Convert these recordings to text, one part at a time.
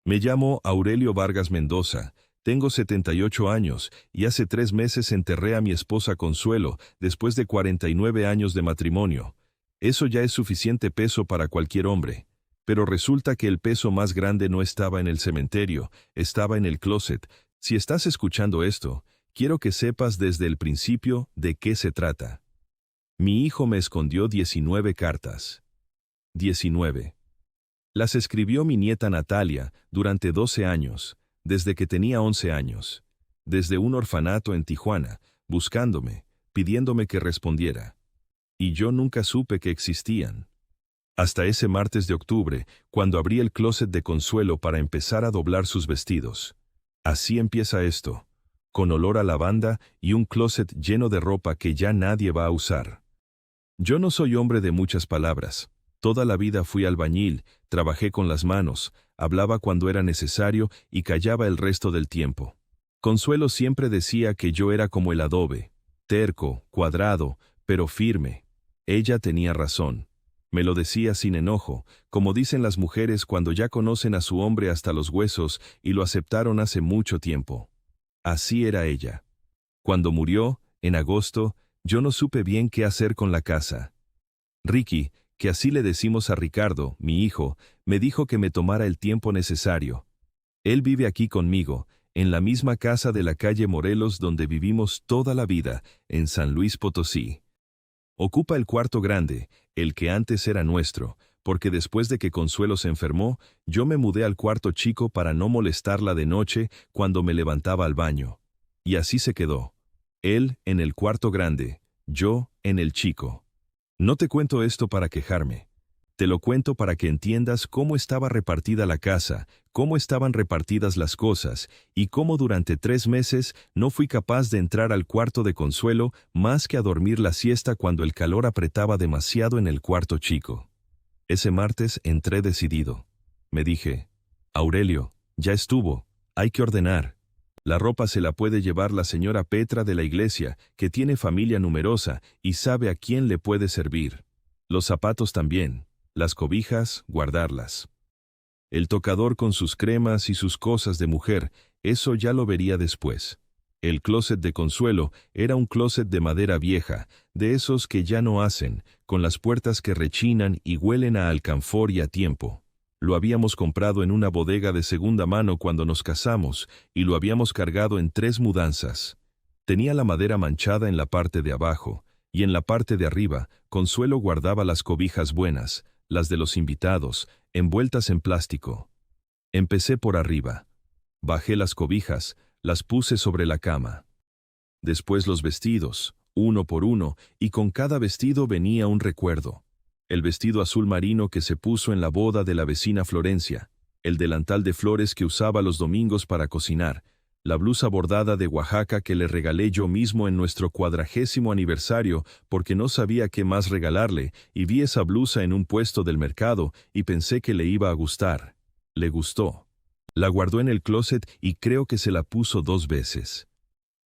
Me llamo Aurelio Vargas Mendoza, tengo 78 años y hace 3 meses enterré a mi esposa Consuelo después de 49 años de matrimonio. Eso ya es suficiente peso para cualquier hombre. Pero resulta que el peso más grande no estaba en el cementerio, estaba en el closet. Si estás escuchando esto, quiero que sepas desde el principio de qué se trata. Mi hijo me escondió 19 cartas. 19. Las escribió mi nieta Natalia durante 12 años, desde que tenía 11 años, desde un orfanato en Tijuana, buscándome, pidiéndome que respondiera. Y yo nunca supe que existían. Hasta ese martes de octubre, cuando abrí el closet de Consuelo para empezar a doblar sus vestidos. Así empieza esto, con olor a lavanda y un closet lleno de ropa que ya nadie va a usar. Yo no soy hombre de muchas palabras. Toda la vida fui albañil, trabajé con las manos, hablaba cuando era necesario y callaba el resto del tiempo. Consuelo siempre decía que yo era como el adobe, terco, cuadrado, pero firme. Ella tenía razón. Me lo decía sin enojo, como dicen las mujeres cuando ya conocen a su hombre hasta los huesos y lo aceptaron hace mucho tiempo. Así era ella. Cuando murió, en agosto, yo no supe bien qué hacer con la casa. Ricky, que así le decimos a Ricardo, mi hijo, me dijo que me tomara el tiempo necesario. Él vive aquí conmigo, en la misma casa de la calle Morelos donde vivimos toda la vida, en San Luis Potosí. Ocupa el cuarto grande, el que antes era nuestro, porque después de que Consuelo se enfermó, yo me mudé al cuarto chico para no molestarla de noche cuando me levantaba al baño. Y así se quedó. Él en el cuarto grande, yo en el chico. No te cuento esto para quejarme. Te lo cuento para que entiendas cómo estaba repartida la casa, cómo estaban repartidas las cosas, y cómo durante 3 meses no fui capaz de entrar al cuarto de Consuelo más que a dormir la siesta cuando el calor apretaba demasiado en el cuarto chico. Ese martes entré decidido. Me dije, Aurelio, ya estuvo, hay que ordenar. La ropa se la puede llevar la señora Petra de la iglesia, que tiene familia numerosa y sabe a quién le puede servir. Los zapatos también, las cobijas, guardarlas. El tocador con sus cremas y sus cosas de mujer, eso ya lo vería después. El closet de Consuelo era un closet de madera vieja, de esos que ya no hacen, con las puertas que rechinan y huelen a alcanfor y a tiempo. Lo habíamos comprado en una bodega de segunda mano cuando nos casamos y lo habíamos cargado en 3 mudanzas. Tenía la madera manchada en la parte de abajo, y en la parte de arriba, Consuelo guardaba las cobijas buenas, las de los invitados, envueltas en plástico. Empecé por arriba. Bajé las cobijas, las puse sobre la cama. Después los vestidos, uno por uno, y con cada vestido venía un recuerdo. El vestido azul marino que se puso en la boda de la vecina Florencia, el delantal de flores que usaba los domingos para cocinar, la blusa bordada de Oaxaca que le regalé yo mismo en nuestro 40º aniversario porque no sabía qué más regalarle, y vi esa blusa en un puesto del mercado y pensé que le iba a gustar. Le gustó. La guardó en el closet y creo que se la puso 2 veces.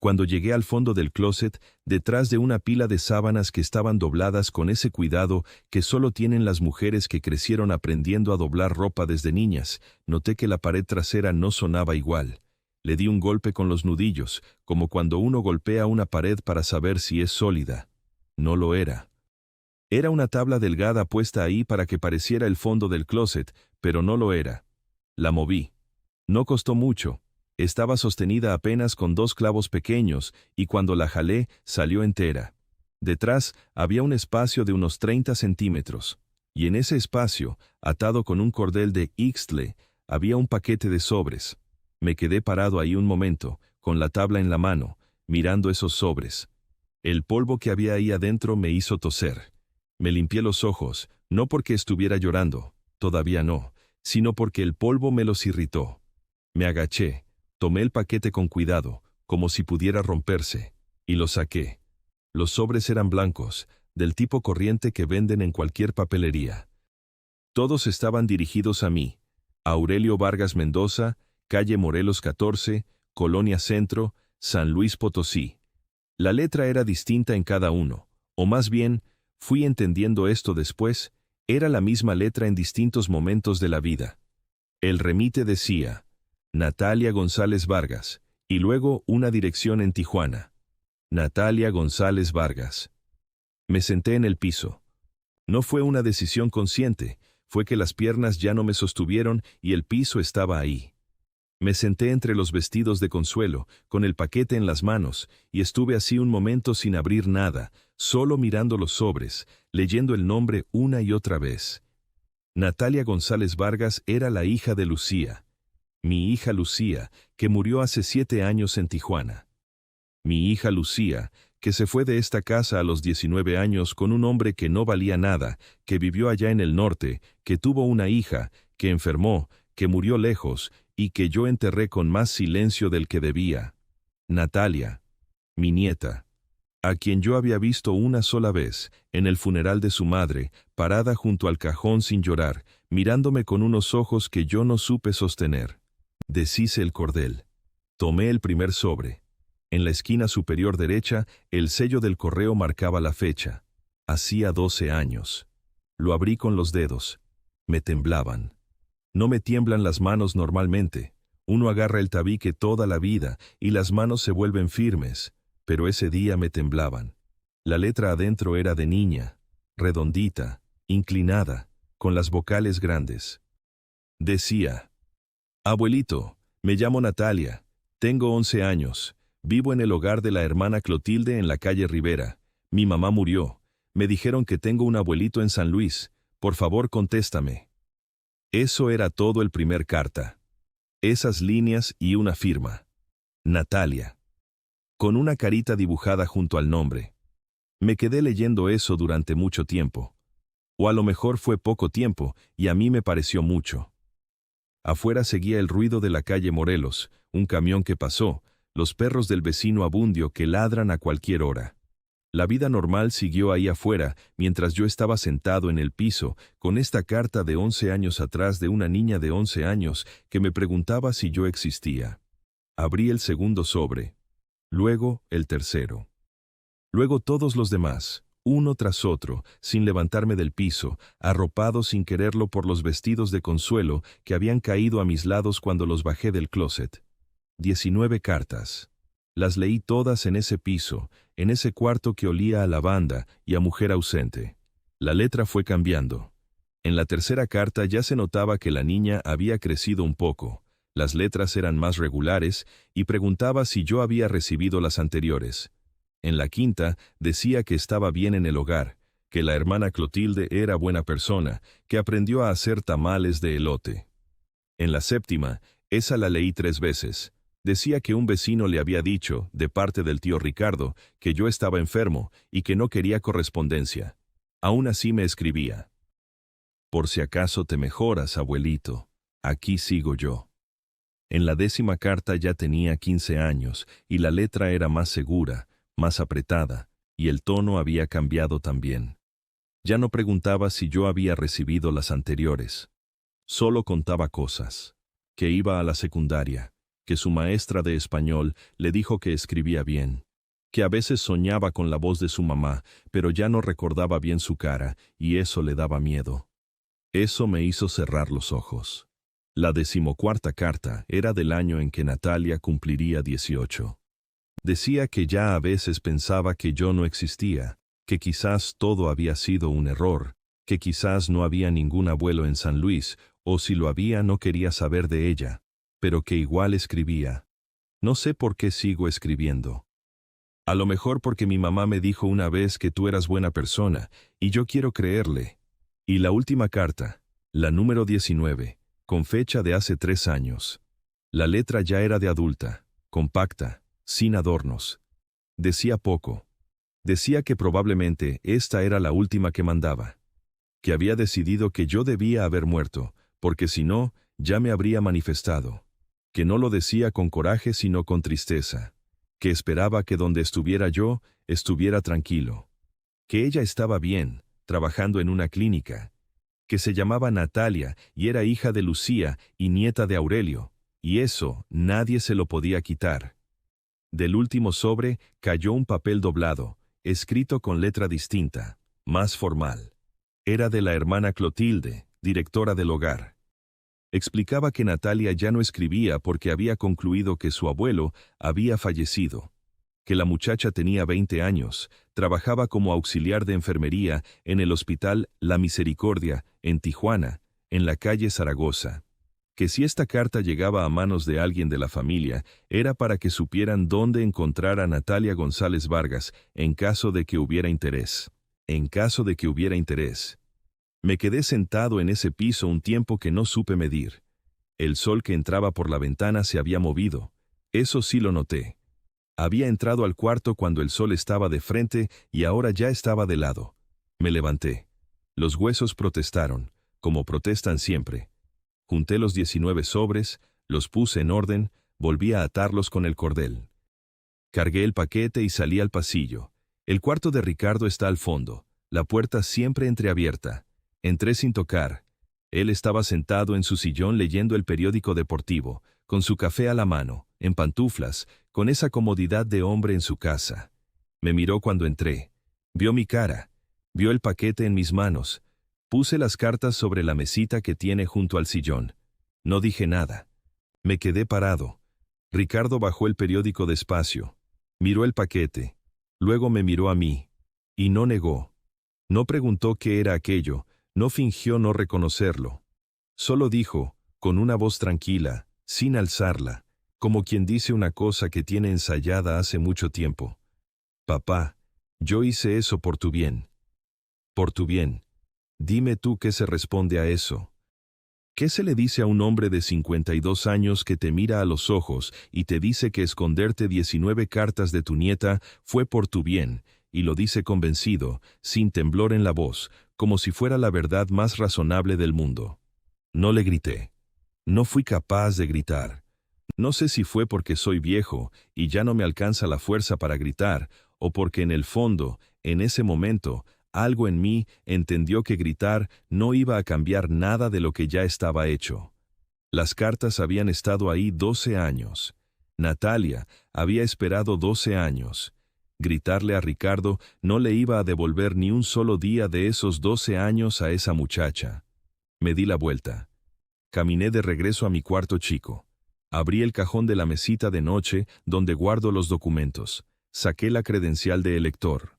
Cuando llegué al fondo del closet, detrás de una pila de sábanas que estaban dobladas con ese cuidado que solo tienen las mujeres que crecieron aprendiendo a doblar ropa desde niñas, noté que la pared trasera no sonaba igual. Le di un golpe con los nudillos, como cuando uno golpea una pared para saber si es sólida. No lo era. Era una tabla delgada puesta ahí para que pareciera el fondo del closet, pero no lo era. La moví. No costó mucho. Estaba sostenida apenas con 2 clavos pequeños, y cuando la jalé, salió entera. Detrás había un espacio de unos 30 centímetros, y en ese espacio, atado con un cordel de Ixtle, había un paquete de sobres. Me quedé parado ahí un momento, con la tabla en la mano, mirando esos sobres. El polvo que había ahí adentro me hizo toser. Me limpié los ojos, no porque estuviera llorando, todavía no, sino porque el polvo me los irritó. Me agaché. Tomé el paquete con cuidado, como si pudiera romperse, y lo saqué. Los sobres eran blancos, del tipo corriente que venden en cualquier papelería. Todos estaban dirigidos a mí. Aurelio Vargas Mendoza, calle Morelos 14, Colonia Centro, San Luis Potosí. La letra era distinta en cada uno, o más bien, fui entendiendo esto después, era la misma letra en distintos momentos de la vida. El remite decía, Natalia González Vargas, y luego una dirección en Tijuana. Natalia González Vargas. Me senté en el piso. No fue una decisión consciente, fue que las piernas ya no me sostuvieron y el piso estaba ahí. Me senté entre los vestidos de Consuelo, con el paquete en las manos, y estuve así un momento sin abrir nada, solo mirando los sobres, leyendo el nombre una y otra vez. Natalia González Vargas era la hija de Lucía. Mi hija Lucía, que murió hace 7 años en Tijuana. Mi hija Lucía, que se fue de esta casa a los 19 años con un hombre que no valía nada, que vivió allá en el norte, que tuvo una hija, que enfermó, que murió lejos, y que yo enterré con más silencio del que debía. Natalia, mi nieta, a quien yo había visto una sola vez, en el funeral de su madre, parada junto al cajón sin llorar, mirándome con unos ojos que yo no supe sostener. Deshice el cordel. Tomé el primer sobre. En la esquina superior derecha, el sello del correo marcaba la fecha. Hacía 12 años. Lo abrí con los dedos. Me temblaban. No me tiemblan las manos normalmente. Uno agarra el tabique toda la vida y las manos se vuelven firmes, pero ese día me temblaban. La letra adentro era de niña, redondita, inclinada, con las vocales grandes. Decía, Abuelito, me llamo Natalia, tengo 11 años, vivo en el hogar de la hermana Clotilde en la calle Rivera. Mi mamá murió. Me dijeron que tengo un abuelito en San Luis. Por favor, contéstame. Eso era todo el primer carta. Esas líneas y una firma. Natalia. Con una carita dibujada junto al nombre. Me quedé leyendo eso durante mucho tiempo. O a lo mejor fue poco tiempo, y a mí me pareció mucho. Afuera seguía el ruido de la calle Morelos, un camión que pasó, los perros del vecino Abundio que ladran a cualquier hora. La vida normal siguió ahí afuera, mientras yo estaba sentado en el piso, con esta carta de 11 años atrás de una niña de 11 años que me preguntaba si yo existía. Abrí el segundo sobre. Luego el tercero. Luego todos los demás, uno tras otro, sin levantarme del piso, arropado sin quererlo por los vestidos de Consuelo que habían caído a mis lados cuando los bajé del closet. 19 cartas. Las leí todas en ese piso, en ese cuarto que olía a lavanda y a mujer ausente. La letra fue cambiando. En la tercera carta ya se notaba que la niña había crecido un poco. Las letras eran más regulares y preguntaba si yo había recibido las anteriores. En la quinta decía que estaba bien en el hogar, que la hermana Clotilde era buena persona, que aprendió a hacer tamales de elote. En la séptima, esa la leí 3 veces. Decía que un vecino le había dicho, de parte del tío Ricardo, que yo estaba enfermo y que no quería correspondencia. Aún así me escribía. Por si acaso te mejoras, abuelito, aquí sigo yo. En la 10ª carta ya tenía 15 años y la letra era más segura, más apretada, y el tono había cambiado también. Ya no preguntaba si yo había recibido las anteriores. Solo contaba cosas. Que iba a la secundaria, que su maestra de español le dijo que escribía bien, que a veces soñaba con la voz de su mamá, pero ya no recordaba bien su cara, y eso le daba miedo. Eso me hizo cerrar los ojos. La 14ª carta era del año en que Natalia cumpliría 18. Decía que ya a veces pensaba que yo no existía, que quizás todo había sido un error, que quizás no había ningún abuelo en San Luis, o si lo había no quería saber de ella, pero que igual escribía. No sé por qué sigo escribiendo. A lo mejor porque mi mamá me dijo una vez que tú eras buena persona, y yo quiero creerle. Y la última carta, la número 19, con fecha de hace 3 años. La letra ya era de adulta, compacta, sin adornos. Decía poco. Decía que probablemente esta era la última que mandaba. Que había decidido que yo debía haber muerto, porque si no, ya me habría manifestado. Que no lo decía con coraje sino con tristeza. Que esperaba que donde estuviera yo, estuviera tranquilo. Que ella estaba bien, trabajando en una clínica. Que se llamaba Natalia y era hija de Lucía y nieta de Aurelio, y eso nadie se lo podía quitar. Del último sobre cayó un papel doblado, escrito con letra distinta, más formal. Era de la hermana Clotilde, directora del hogar. Explicaba que Natalia ya no escribía porque había concluido que su abuelo había fallecido, que la muchacha tenía 20 años, trabajaba como auxiliar de enfermería en el Hospital La Misericordia, en Tijuana, en la calle Zaragoza, que si esta carta llegaba a manos de alguien de la familia, era para que supieran dónde encontrar a Natalia González Vargas en caso de que hubiera interés. En caso de que hubiera interés. Me quedé sentado en ese piso un tiempo que no supe medir. El sol que entraba por la ventana se había movido. Eso sí lo noté. Había entrado al cuarto cuando el sol estaba de frente y ahora ya estaba de lado. Me levanté. Los huesos protestaron, como protestan siempre. Junté los 19 sobres, los puse en orden, volví a atarlos con el cordel. Cargué el paquete y salí al pasillo. El cuarto de Ricardo está al fondo, la puerta siempre entreabierta. Entré sin tocar. Él estaba sentado en su sillón leyendo el periódico deportivo, con su café a la mano, en pantuflas, con esa comodidad de hombre en su casa. Me miró cuando entré. Vio mi cara. Vio el paquete en mis manos. Puse las cartas sobre la mesita que tiene junto al sillón. No dije nada. Me quedé parado. Ricardo bajó el periódico despacio. Miró el paquete. Luego me miró a mí. Y no negó. No preguntó qué era aquello. No fingió no reconocerlo. Solo dijo, con una voz tranquila, sin alzarla, como quien dice una cosa que tiene ensayada hace mucho tiempo. Papá, yo hice eso por tu bien. Por tu bien. Dime tú qué se responde a eso. ¿Qué se le dice a un hombre de 52 años que te mira a los ojos y te dice que esconderte 19 cartas de tu nieta fue por tu bien, y lo dice convencido, sin temblor en la voz, como si fuera la verdad más razonable del mundo? No le grité. No fui capaz de gritar. No sé si fue porque soy viejo y ya no me alcanza la fuerza para gritar, o porque en el fondo, en ese momento, algo en mí entendió que gritar no iba a cambiar nada de lo que ya estaba hecho. Las cartas habían estado ahí 12 años. Natalia había esperado 12 años. Gritarle a Ricardo no le iba a devolver ni un solo día de esos 12 años a esa muchacha. Me di la vuelta. Caminé de regreso a mi cuarto chico. Abrí el cajón de la mesita de noche donde guardo los documentos. Saqué la credencial de elector.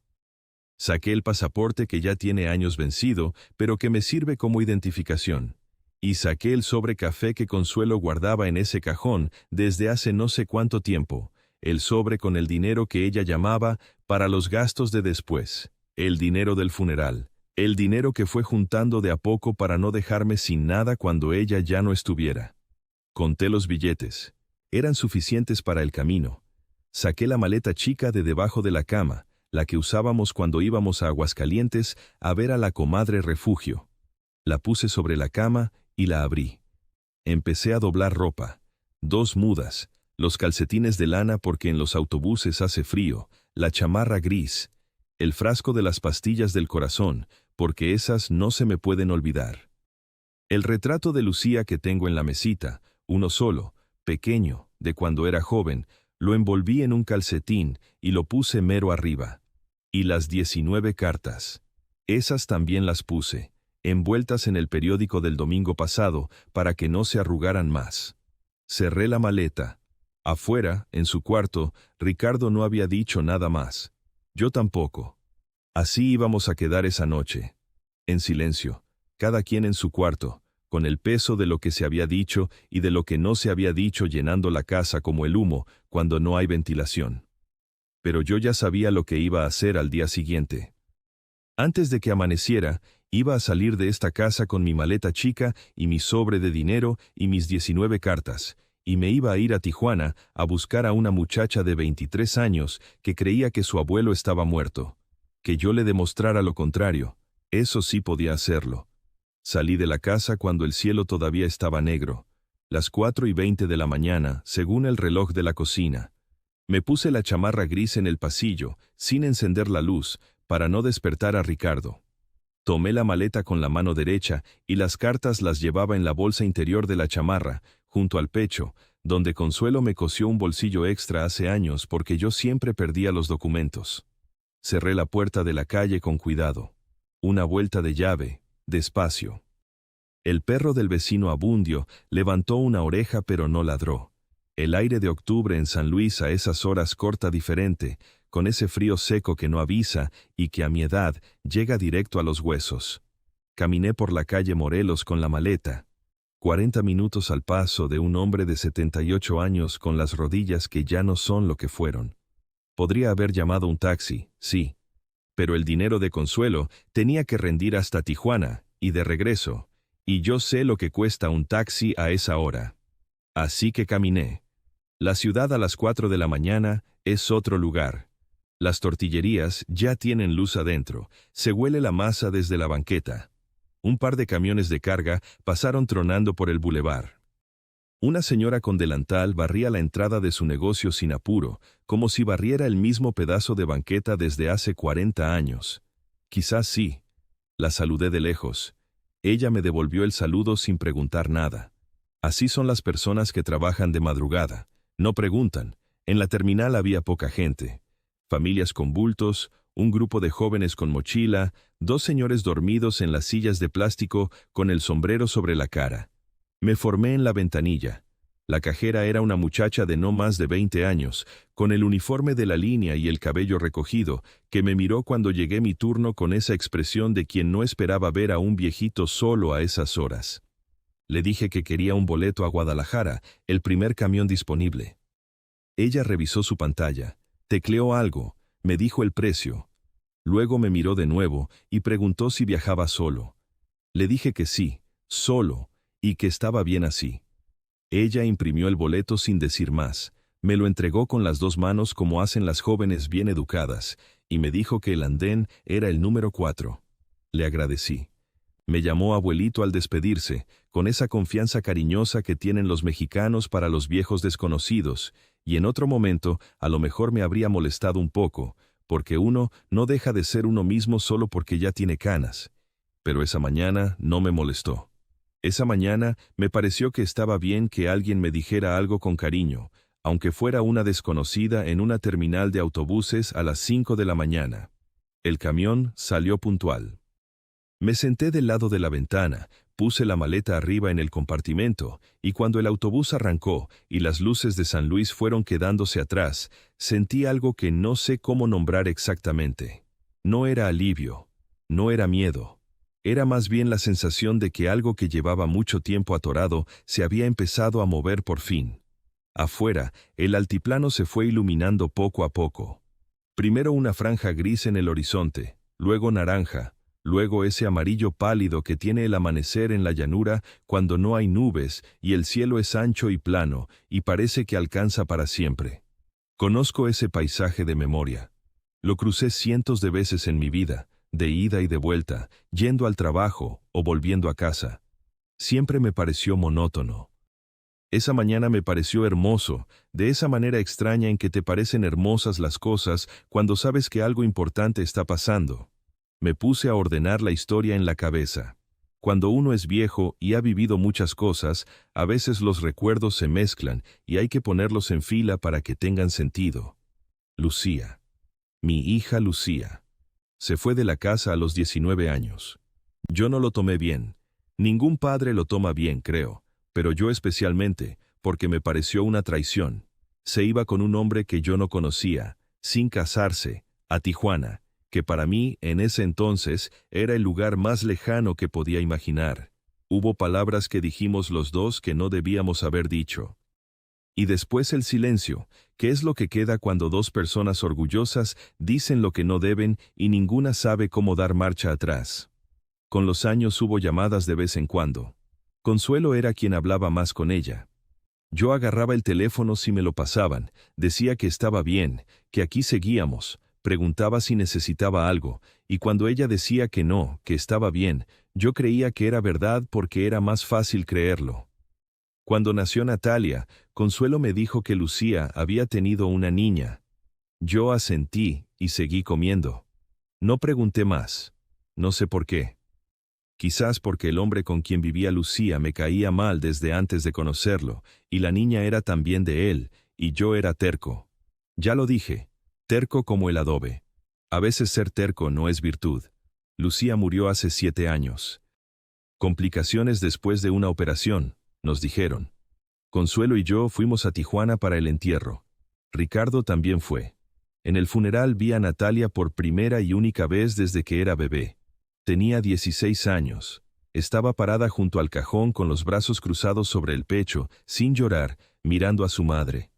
Saqué el pasaporte que ya tiene años vencido, pero que me sirve como identificación. Y saqué el sobre café que Consuelo guardaba en ese cajón desde hace no sé cuánto tiempo, el sobre con el dinero que ella llamaba para los gastos de después, el dinero del funeral, el dinero que fue juntando de a poco para no dejarme sin nada cuando ella ya no estuviera. Conté los billetes. Eran suficientes para el camino. Saqué la maleta chica de debajo de la cama, la que usábamos cuando íbamos a Aguascalientes a ver a la comadre Refugio. La puse sobre la cama y la abrí. Empecé a doblar ropa. 2 mudas, los calcetines de lana porque en los autobuses hace frío, la chamarra gris, el frasco de las pastillas del corazón, porque esas no se me pueden olvidar. El retrato de Lucía que tengo en la mesita, uno solo, pequeño, de cuando era joven, lo envolví en un calcetín y lo puse mero arriba. Y las 19 cartas. Esas también las puse, envueltas en el periódico del domingo pasado, para que no se arrugaran más. Cerré la maleta. Afuera, en su cuarto, Ricardo no había dicho nada más. Yo tampoco. Así íbamos a quedar esa noche. En silencio, cada quien en su cuarto, con el peso de lo que se había dicho y de lo que no se había dicho llenando la casa como el humo cuando no hay ventilación. Pero yo ya sabía lo que iba a hacer al día siguiente. Antes de que amaneciera, iba a salir de esta casa con mi maleta chica y mi sobre de dinero y mis 19 cartas, y me iba a ir a Tijuana a buscar a una muchacha de 23 años que creía que su abuelo estaba muerto. Que yo le demostrara lo contrario, eso sí podía hacerlo. Salí de la casa cuando el cielo todavía estaba negro, las 4:20 de la mañana, según el reloj de la cocina. Me puse la chamarra gris en el pasillo, sin encender la luz, para no despertar a Ricardo. Tomé la maleta con la mano derecha y las cartas las llevaba en la bolsa interior de la chamarra, junto al pecho, donde Consuelo me cosió un bolsillo extra hace años porque yo siempre perdía los documentos. Cerré la puerta de la calle con cuidado. Una vuelta de llave, despacio. El perro del vecino Abundio levantó una oreja pero no ladró. El aire de octubre en San Luis a esas horas corta diferente, con ese frío seco que no avisa y que a mi edad llega directo a los huesos. Caminé por la calle Morelos con la maleta. 40 minutos al paso de un hombre de 78 años con las rodillas que ya no son lo que fueron. Podría haber llamado un taxi, sí. Pero el dinero de Consuelo tenía que rendir hasta Tijuana, y de regreso, y yo sé lo que cuesta un taxi a esa hora. Así que caminé. La ciudad a las 4 de la mañana es otro lugar. Las tortillerías ya tienen luz adentro, se huele la masa desde la banqueta. Un par de camiones de carga pasaron tronando por el bulevar. Una señora con delantal barría la entrada de su negocio sin apuro, como si barriera el mismo pedazo de banqueta desde hace 40 años. Quizás sí. La saludé de lejos. Ella me devolvió el saludo sin preguntar nada. Así son las personas que trabajan de madrugada. No preguntan. En la terminal había poca gente. Familias con bultos, un grupo de jóvenes con mochila, 2 señores dormidos en las sillas de plástico con el sombrero sobre la cara. Me formé en la ventanilla. La cajera era una muchacha de no más de 20 años, con el uniforme de la línea y el cabello recogido, que me miró cuando llegué mi turno con esa expresión de quien no esperaba ver a un viejito solo a esas horas. Le dije que quería un boleto a Guadalajara, el primer camión disponible. Ella revisó su pantalla, tecleó algo, me dijo el precio. Luego me miró de nuevo y preguntó si viajaba solo. Le dije que sí, solo, y que estaba bien así. Ella imprimió el boleto sin decir más, me lo entregó con las 2 manos como hacen las jóvenes bien educadas, y me dijo que el andén era el número 4. Le agradecí. Me llamó abuelito al despedirse, con esa confianza cariñosa que tienen los mexicanos para los viejos desconocidos, y en otro momento a lo mejor me habría molestado un poco, porque uno no deja de ser uno mismo solo porque ya tiene canas. Pero esa mañana no me molestó. Esa mañana me pareció que estaba bien que alguien me dijera algo con cariño, aunque fuera una desconocida en una terminal de autobuses a las 5 de la mañana. El camión salió puntual. Me senté del lado de la ventana, puse la maleta arriba en el compartimento, y cuando el autobús arrancó y las luces de San Luis fueron quedándose atrás, sentí algo que no sé cómo nombrar exactamente. No era alivio, no era miedo. Era más bien la sensación de que algo que llevaba mucho tiempo atorado se había empezado a mover por fin. Afuera, el altiplano se fue iluminando poco a poco. Primero una franja gris en el horizonte, luego naranja, luego ese amarillo pálido que tiene el amanecer en la llanura cuando no hay nubes y el cielo es ancho y plano y parece que alcanza para siempre. Conozco ese paisaje de memoria. Lo crucé cientos de veces en mi vida, de ida y de vuelta, yendo al trabajo o volviendo a casa. Siempre me pareció monótono. Esa mañana me pareció hermoso, de esa manera extraña en que te parecen hermosas las cosas cuando sabes que algo importante está pasando. Me puse a ordenar la historia en la cabeza. Cuando uno es viejo y ha vivido muchas cosas, a veces los recuerdos se mezclan y hay que ponerlos en fila para que tengan sentido. Lucía. Mi hija Lucía. Se fue de la casa a los 19 años. Yo no lo tomé bien. Ningún padre lo toma bien, creo, pero yo especialmente, porque me pareció una traición. Se iba con un hombre que yo no conocía, sin casarse, a Tijuana, que para mí, en ese entonces, era el lugar más lejano que podía imaginar. Hubo palabras que dijimos los dos que no debíamos haber dicho. Y después el silencio, que es lo que queda cuando 2 personas orgullosas dicen lo que no deben y ninguna sabe cómo dar marcha atrás. Con los años hubo llamadas de vez en cuando. Consuelo era quien hablaba más con ella. Yo agarraba el teléfono si me lo pasaban, decía que estaba bien, que aquí seguíamos, preguntaba si necesitaba algo, y cuando ella decía que no, que estaba bien, yo creía que era verdad porque era más fácil creerlo. Cuando nació Natalia, Consuelo me dijo que Lucía había tenido una niña. Yo asentí y seguí comiendo. No pregunté más. No sé por qué. Quizás porque el hombre con quien vivía Lucía me caía mal desde antes de conocerlo, y la niña era también de él, y yo era terco. Ya lo dije, terco como el adobe. A veces ser terco no es virtud. Lucía murió hace 7 años. Complicaciones después de una operación, nos dijeron. Consuelo y yo fuimos a Tijuana para el entierro. Ricardo también fue. En el funeral vi a Natalia por primera y única vez desde que era bebé. Tenía 16 años. Estaba parada junto al cajón con los brazos cruzados sobre el pecho, sin llorar, mirando a su madre.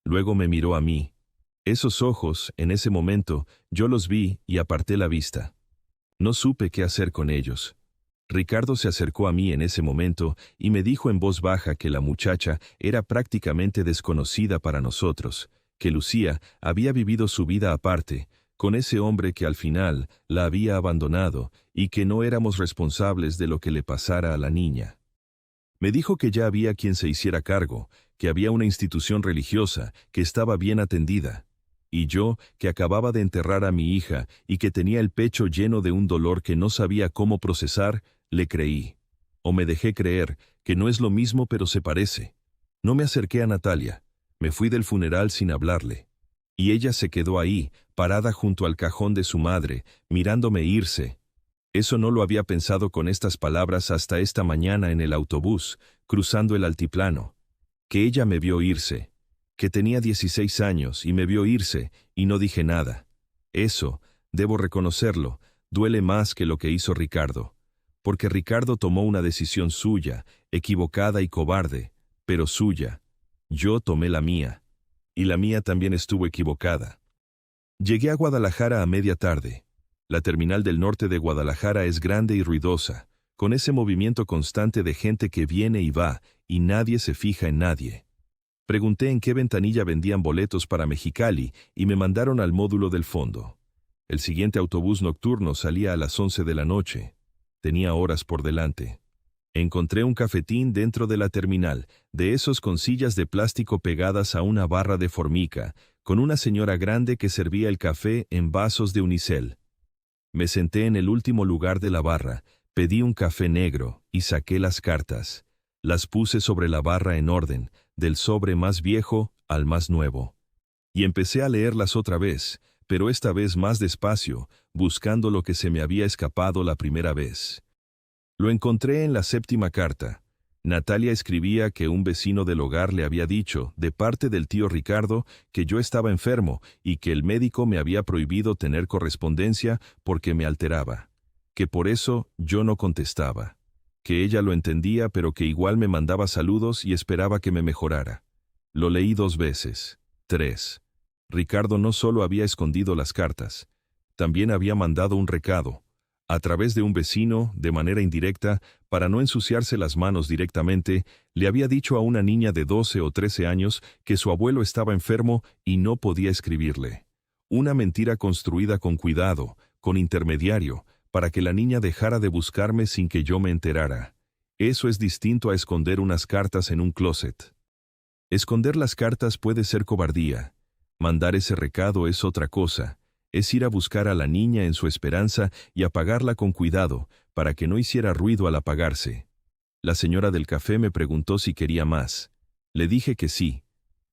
Luego me miró a mí. Esos ojos, en ese momento, yo los vi y aparté la vista. No supe qué hacer con ellos. Ricardo se acercó a mí en ese momento y me dijo en voz baja que la muchacha era prácticamente desconocida para nosotros, que Lucía había vivido su vida aparte, con ese hombre que al final la había abandonado y que no éramos responsables de lo que le pasara a la niña. Me dijo que ya había quien se hiciera cargo, que había una institución religiosa que estaba bien atendida. Y yo, que acababa de enterrar a mi hija y que tenía el pecho lleno de un dolor que no sabía cómo procesar, le creí. O me dejé creer, que no es lo mismo pero se parece. No me acerqué a Natalia. Me fui del funeral sin hablarle. Y ella se quedó ahí, parada junto al cajón de su madre, mirándome irse. Eso no lo había pensado con estas palabras hasta esta mañana en el autobús, cruzando el altiplano. Que ella me vio irse. Que tenía 16 años y me vio irse, y no dije nada. Eso, debo reconocerlo, duele más que lo que hizo Ricardo. Porque Ricardo tomó una decisión suya, equivocada y cobarde, pero suya. Yo tomé la mía. Y la mía también estuvo equivocada. Llegué a Guadalajara a media tarde. La terminal del norte de Guadalajara es grande y ruidosa, con ese movimiento constante de gente que viene y va, y nadie se fija en nadie. Pregunté en qué ventanilla vendían boletos para Mexicali y me mandaron al módulo del fondo. El siguiente autobús nocturno salía a las 11 de la noche. Tenía horas por delante. Encontré un cafetín dentro de la terminal, de esos con sillas de plástico pegadas a una barra de formica, con una señora grande que servía el café en vasos de unicel. Me senté en el último lugar de la barra, pedí un café negro y saqué las cartas. Las puse sobre la barra en orden, del sobre más viejo al más nuevo. Y empecé a leerlas otra vez, pero esta vez más despacio, buscando lo que se me había escapado la primera vez. Lo encontré en la 7ª carta. Natalia escribía que un vecino del hogar le había dicho, de parte del tío Ricardo, que yo estaba enfermo y que el médico me había prohibido tener correspondencia porque me alteraba. Que por eso yo no contestaba. Que ella lo entendía pero que igual me mandaba saludos y esperaba que me mejorara. Lo leí 2 veces. 3. Ricardo no solo había escondido las cartas, también había mandado un recado. A través de un vecino, de manera indirecta, para no ensuciarse las manos directamente, le había dicho a una niña de 12 o 13 años que su abuelo estaba enfermo y no podía escribirle. Una mentira construida con cuidado, con intermediario, para que la niña dejara de buscarme sin que yo me enterara. Eso es distinto a esconder unas cartas en un closet. Esconder las cartas puede ser cobardía. Mandar ese recado es otra cosa. Es ir a buscar a la niña en su esperanza y apagarla con cuidado, para que no hiciera ruido al apagarse. La señora del café me preguntó si quería más. Le dije que sí.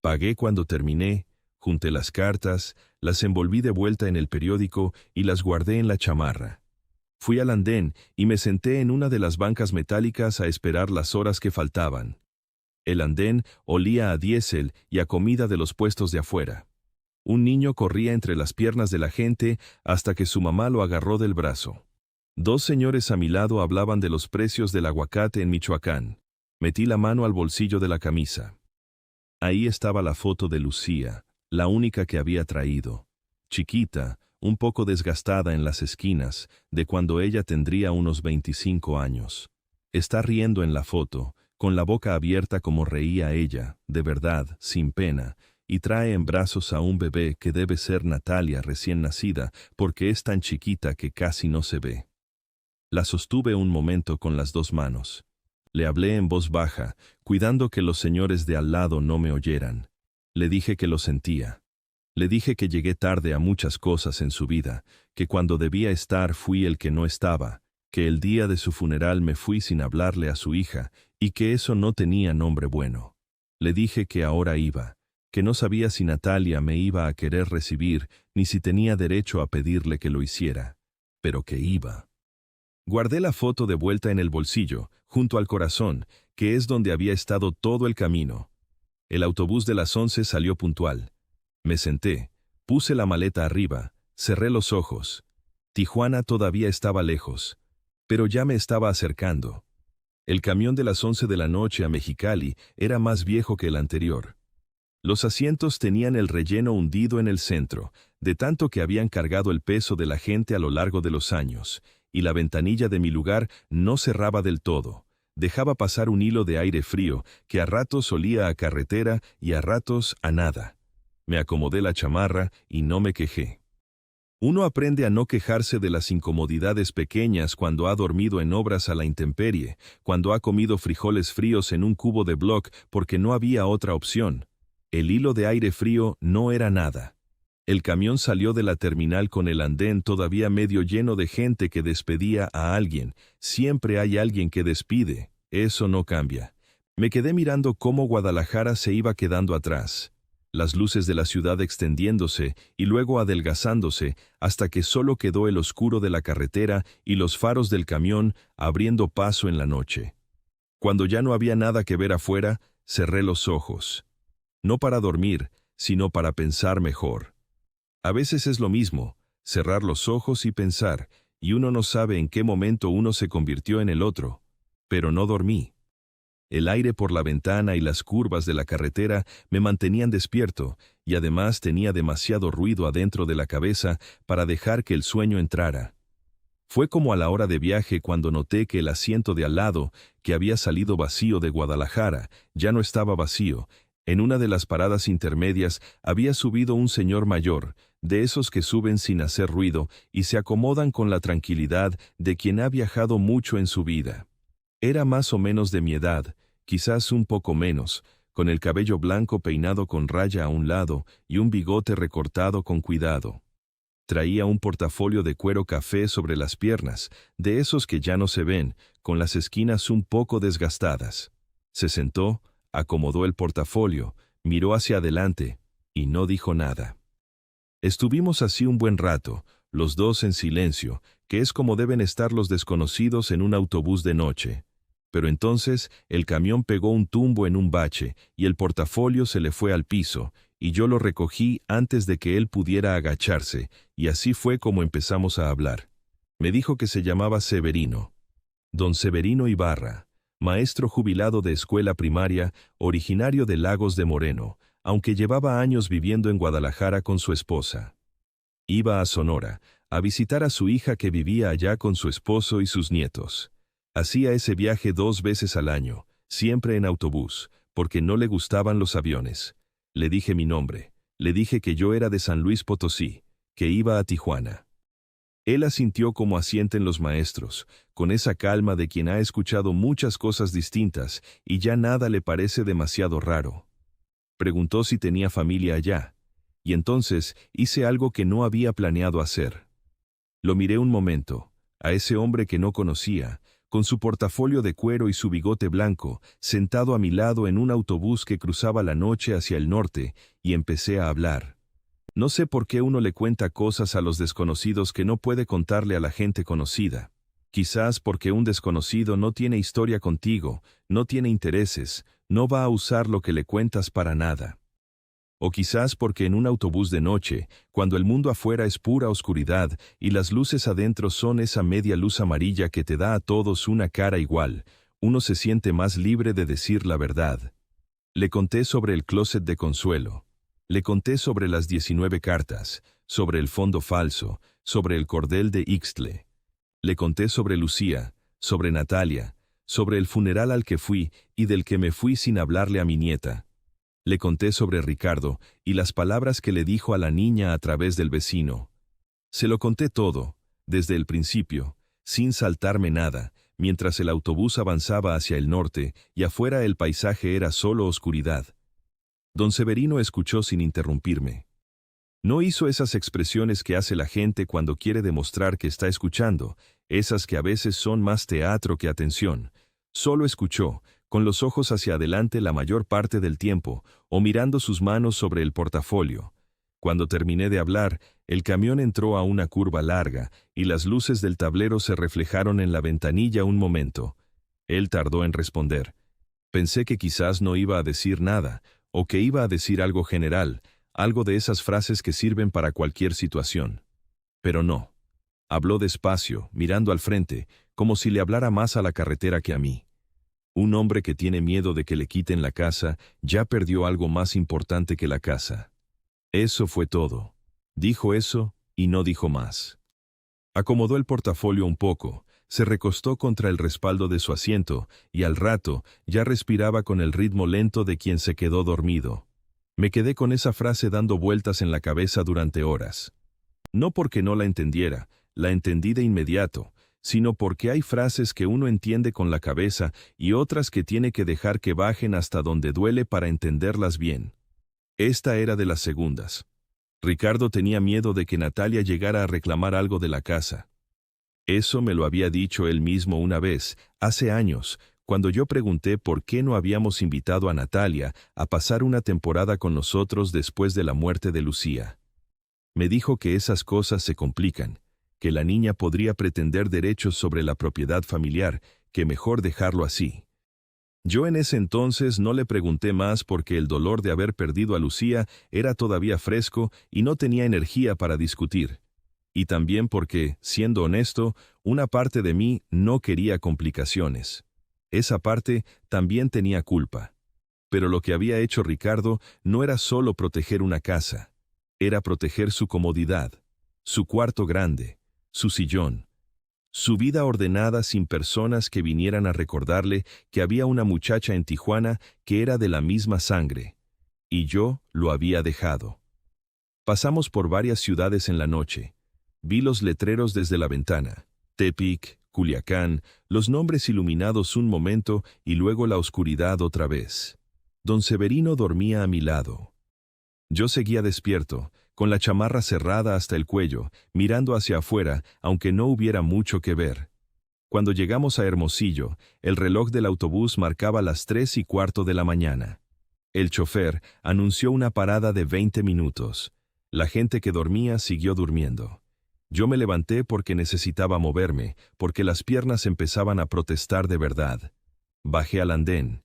Pagué cuando terminé, junté las cartas, las envolví de vuelta en el periódico y las guardé en la chamarra. Fui al andén y me senté en una de las bancas metálicas a esperar las horas que faltaban. El andén olía a diésel y a comida de los puestos de afuera. Un niño corría entre las piernas de la gente hasta que su mamá lo agarró del brazo. 2 señores a mi lado hablaban de los precios del aguacate en Michoacán. Metí la mano al bolsillo de la camisa. Ahí estaba la foto de Lucía, la única que había traído. Chiquita, un poco desgastada en las esquinas, de cuando ella tendría unos 25 años. Está riendo en la foto, con la boca abierta como reía ella, de verdad, sin pena, y trae en brazos a un bebé que debe ser Natalia recién nacida, porque es tan chiquita que casi no se ve. La sostuve un momento con las 2 manos. Le hablé en voz baja, cuidando que los señores de al lado no me oyeran. Le dije que lo sentía. Le dije que llegué tarde a muchas cosas en su vida, que cuando debía estar fui el que no estaba, que el día de su funeral me fui sin hablarle a su hija, y que eso no tenía nombre bueno. Le dije que ahora iba, que no sabía si Natalia me iba a querer recibir, ni si tenía derecho a pedirle que lo hiciera, pero que iba. Guardé la foto de vuelta en el bolsillo, junto al corazón, que es donde había estado todo el camino. El autobús de las 11 salió puntual. Me senté, puse la maleta arriba, cerré los ojos. Tijuana todavía estaba lejos, pero ya me estaba acercando. El camión de las 11 de la noche a Mexicali era más viejo que el anterior. Los asientos tenían el relleno hundido en el centro, de tanto que habían cargado el peso de la gente a lo largo de los años, y la ventanilla de mi lugar no cerraba del todo. Dejaba pasar un hilo de aire frío que a ratos olía a carretera y a ratos a nada. Me acomodé la chamarra y no me quejé. Uno aprende a no quejarse de las incomodidades pequeñas cuando ha dormido en obras a la intemperie, cuando ha comido frijoles fríos en un cubo de bloc porque no había otra opción. El hilo de aire frío no era nada. El camión salió de la terminal con el andén todavía medio lleno de gente que despedía a alguien. Siempre hay alguien que despide, eso no cambia. Me quedé mirando cómo Guadalajara se iba quedando atrás. Las luces de la ciudad extendiéndose y luego adelgazándose hasta que solo quedó el oscuro de la carretera y los faros del camión abriendo paso en la noche. Cuando ya no había nada que ver afuera, cerré los ojos. No para dormir, sino para pensar mejor. A veces es lo mismo, cerrar los ojos y pensar, y uno no sabe en qué momento uno se convirtió en el otro. Pero no dormí. El aire por la ventana y las curvas de la carretera me mantenían despierto, y además tenía demasiado ruido adentro de la cabeza para dejar que el sueño entrara. Fue como a la hora de viaje cuando noté que el asiento de al lado, que había salido vacío de Guadalajara, ya no estaba vacío. En una de las paradas intermedias había subido un señor mayor, de esos que suben sin hacer ruido y se acomodan con la tranquilidad de quien ha viajado mucho en su vida. Era más o menos de mi edad, quizás un poco menos, con el cabello blanco peinado con raya a un lado y un bigote recortado con cuidado. Traía un portafolio de cuero café sobre las piernas, de esos que ya no se ven, con las esquinas un poco desgastadas. Se sentó, acomodó el portafolio, miró hacia adelante, y no dijo nada. Estuvimos así un buen rato, los dos en silencio, que es como deben estar los desconocidos en un autobús de noche. Pero entonces el camión pegó un tumbo en un bache, y el portafolio se le fue al piso, y yo lo recogí antes de que él pudiera agacharse, y así fue como empezamos a hablar. Me dijo que se llamaba Severino. Don Severino Ibarra. Maestro jubilado de escuela primaria, originario de Lagos de Moreno, aunque llevaba años viviendo en Guadalajara con su esposa. Iba a Sonora, a visitar a su hija que vivía allá con su esposo y sus nietos. Hacía ese viaje 2 veces al año, siempre en autobús, porque no le gustaban los aviones. Le dije mi nombre, le dije que yo era de San Luis Potosí, que iba a Tijuana. Él asintió como asienten los maestros, con esa calma de quien ha escuchado muchas cosas distintas y ya nada le parece demasiado raro. Preguntó si tenía familia allá, y entonces hice algo que no había planeado hacer. Lo miré un momento, a ese hombre que no conocía, con su portafolio de cuero y su bigote blanco, sentado a mi lado en un autobús que cruzaba la noche hacia el norte, y empecé a hablar. No sé por qué uno le cuenta cosas a los desconocidos que no puede contarle a la gente conocida. Quizás porque un desconocido no tiene historia contigo, no tiene intereses, no va a usar lo que le cuentas para nada. O quizás porque en un autobús de noche, cuando el mundo afuera es pura oscuridad y las luces adentro son esa media luz amarilla que te da a todos una cara igual, uno se siente más libre de decir la verdad. Le conté sobre el closet de Consuelo. Le conté sobre las 19 cartas, sobre el fondo falso, sobre el cordel de Ixtle. Le conté sobre Lucía, sobre Natalia, sobre el funeral al que fui y del que me fui sin hablarle a mi nieta. Le conté sobre Ricardo y las palabras que le dijo a la niña a través del vecino. Se lo conté todo, desde el principio, sin saltarme nada, mientras el autobús avanzaba hacia el norte y afuera el paisaje era solo oscuridad. Don Severino escuchó sin interrumpirme. No hizo esas expresiones que hace la gente cuando quiere demostrar que está escuchando, esas que a veces son más teatro que atención. Solo escuchó, con los ojos hacia adelante la mayor parte del tiempo, o mirando sus manos sobre el portafolio. Cuando terminé de hablar, el camión entró a una curva larga y las luces del tablero se reflejaron en la ventanilla un momento. Él tardó en responder. Pensé que quizás no iba a decir nada, o que iba a decir algo general, algo de esas frases que sirven para cualquier situación. Pero no. Habló despacio, mirando al frente, como si le hablara más a la carretera que a mí. Un hombre que tiene miedo de que le quiten la casa ya perdió algo más importante que la casa. Eso fue todo. Dijo eso y no dijo más. Acomodó el portafolio un poco, se recostó contra el respaldo de su asiento y al rato ya respiraba con el ritmo lento de quien se quedó dormido. Me quedé con esa frase dando vueltas en la cabeza durante horas. No porque no la entendiera, la entendí de inmediato, sino porque hay frases que uno entiende con la cabeza y otras que tiene que dejar que bajen hasta donde duele para entenderlas bien. Esta era de las segundas. Ricardo tenía miedo de que Natalia llegara a reclamar algo de la casa. Eso me lo había dicho él mismo una vez, hace años, cuando yo pregunté por qué no habíamos invitado a Natalia a pasar una temporada con nosotros después de la muerte de Lucía. Me dijo que esas cosas se complican, que la niña podría pretender derechos sobre la propiedad familiar, que mejor dejarlo así. Yo en ese entonces no le pregunté más porque el dolor de haber perdido a Lucía era todavía fresco y no tenía energía para discutir. Y también porque, siendo honesto, una parte de mí no quería complicaciones. Esa parte también tenía culpa. Pero lo que había hecho Ricardo no era solo proteger una casa. Era proteger su comodidad, su cuarto grande, su sillón, su vida ordenada sin personas que vinieran a recordarle que había una muchacha en Tijuana que era de la misma sangre. Y yo lo había dejado. Pasamos por varias ciudades en la noche. Vi los letreros desde la ventana. Tepic, Culiacán, los nombres iluminados un momento y luego la oscuridad otra vez. Don Severino dormía a mi lado. Yo seguía despierto, con la chamarra cerrada hasta el cuello, mirando hacia afuera, aunque no hubiera mucho que ver. Cuando llegamos a Hermosillo, el reloj del autobús marcaba las 3:15 de la mañana. El chofer anunció una parada de 20 minutos. La gente que dormía siguió durmiendo. Yo me levanté porque necesitaba moverme, porque las piernas empezaban a protestar de verdad. Bajé al andén.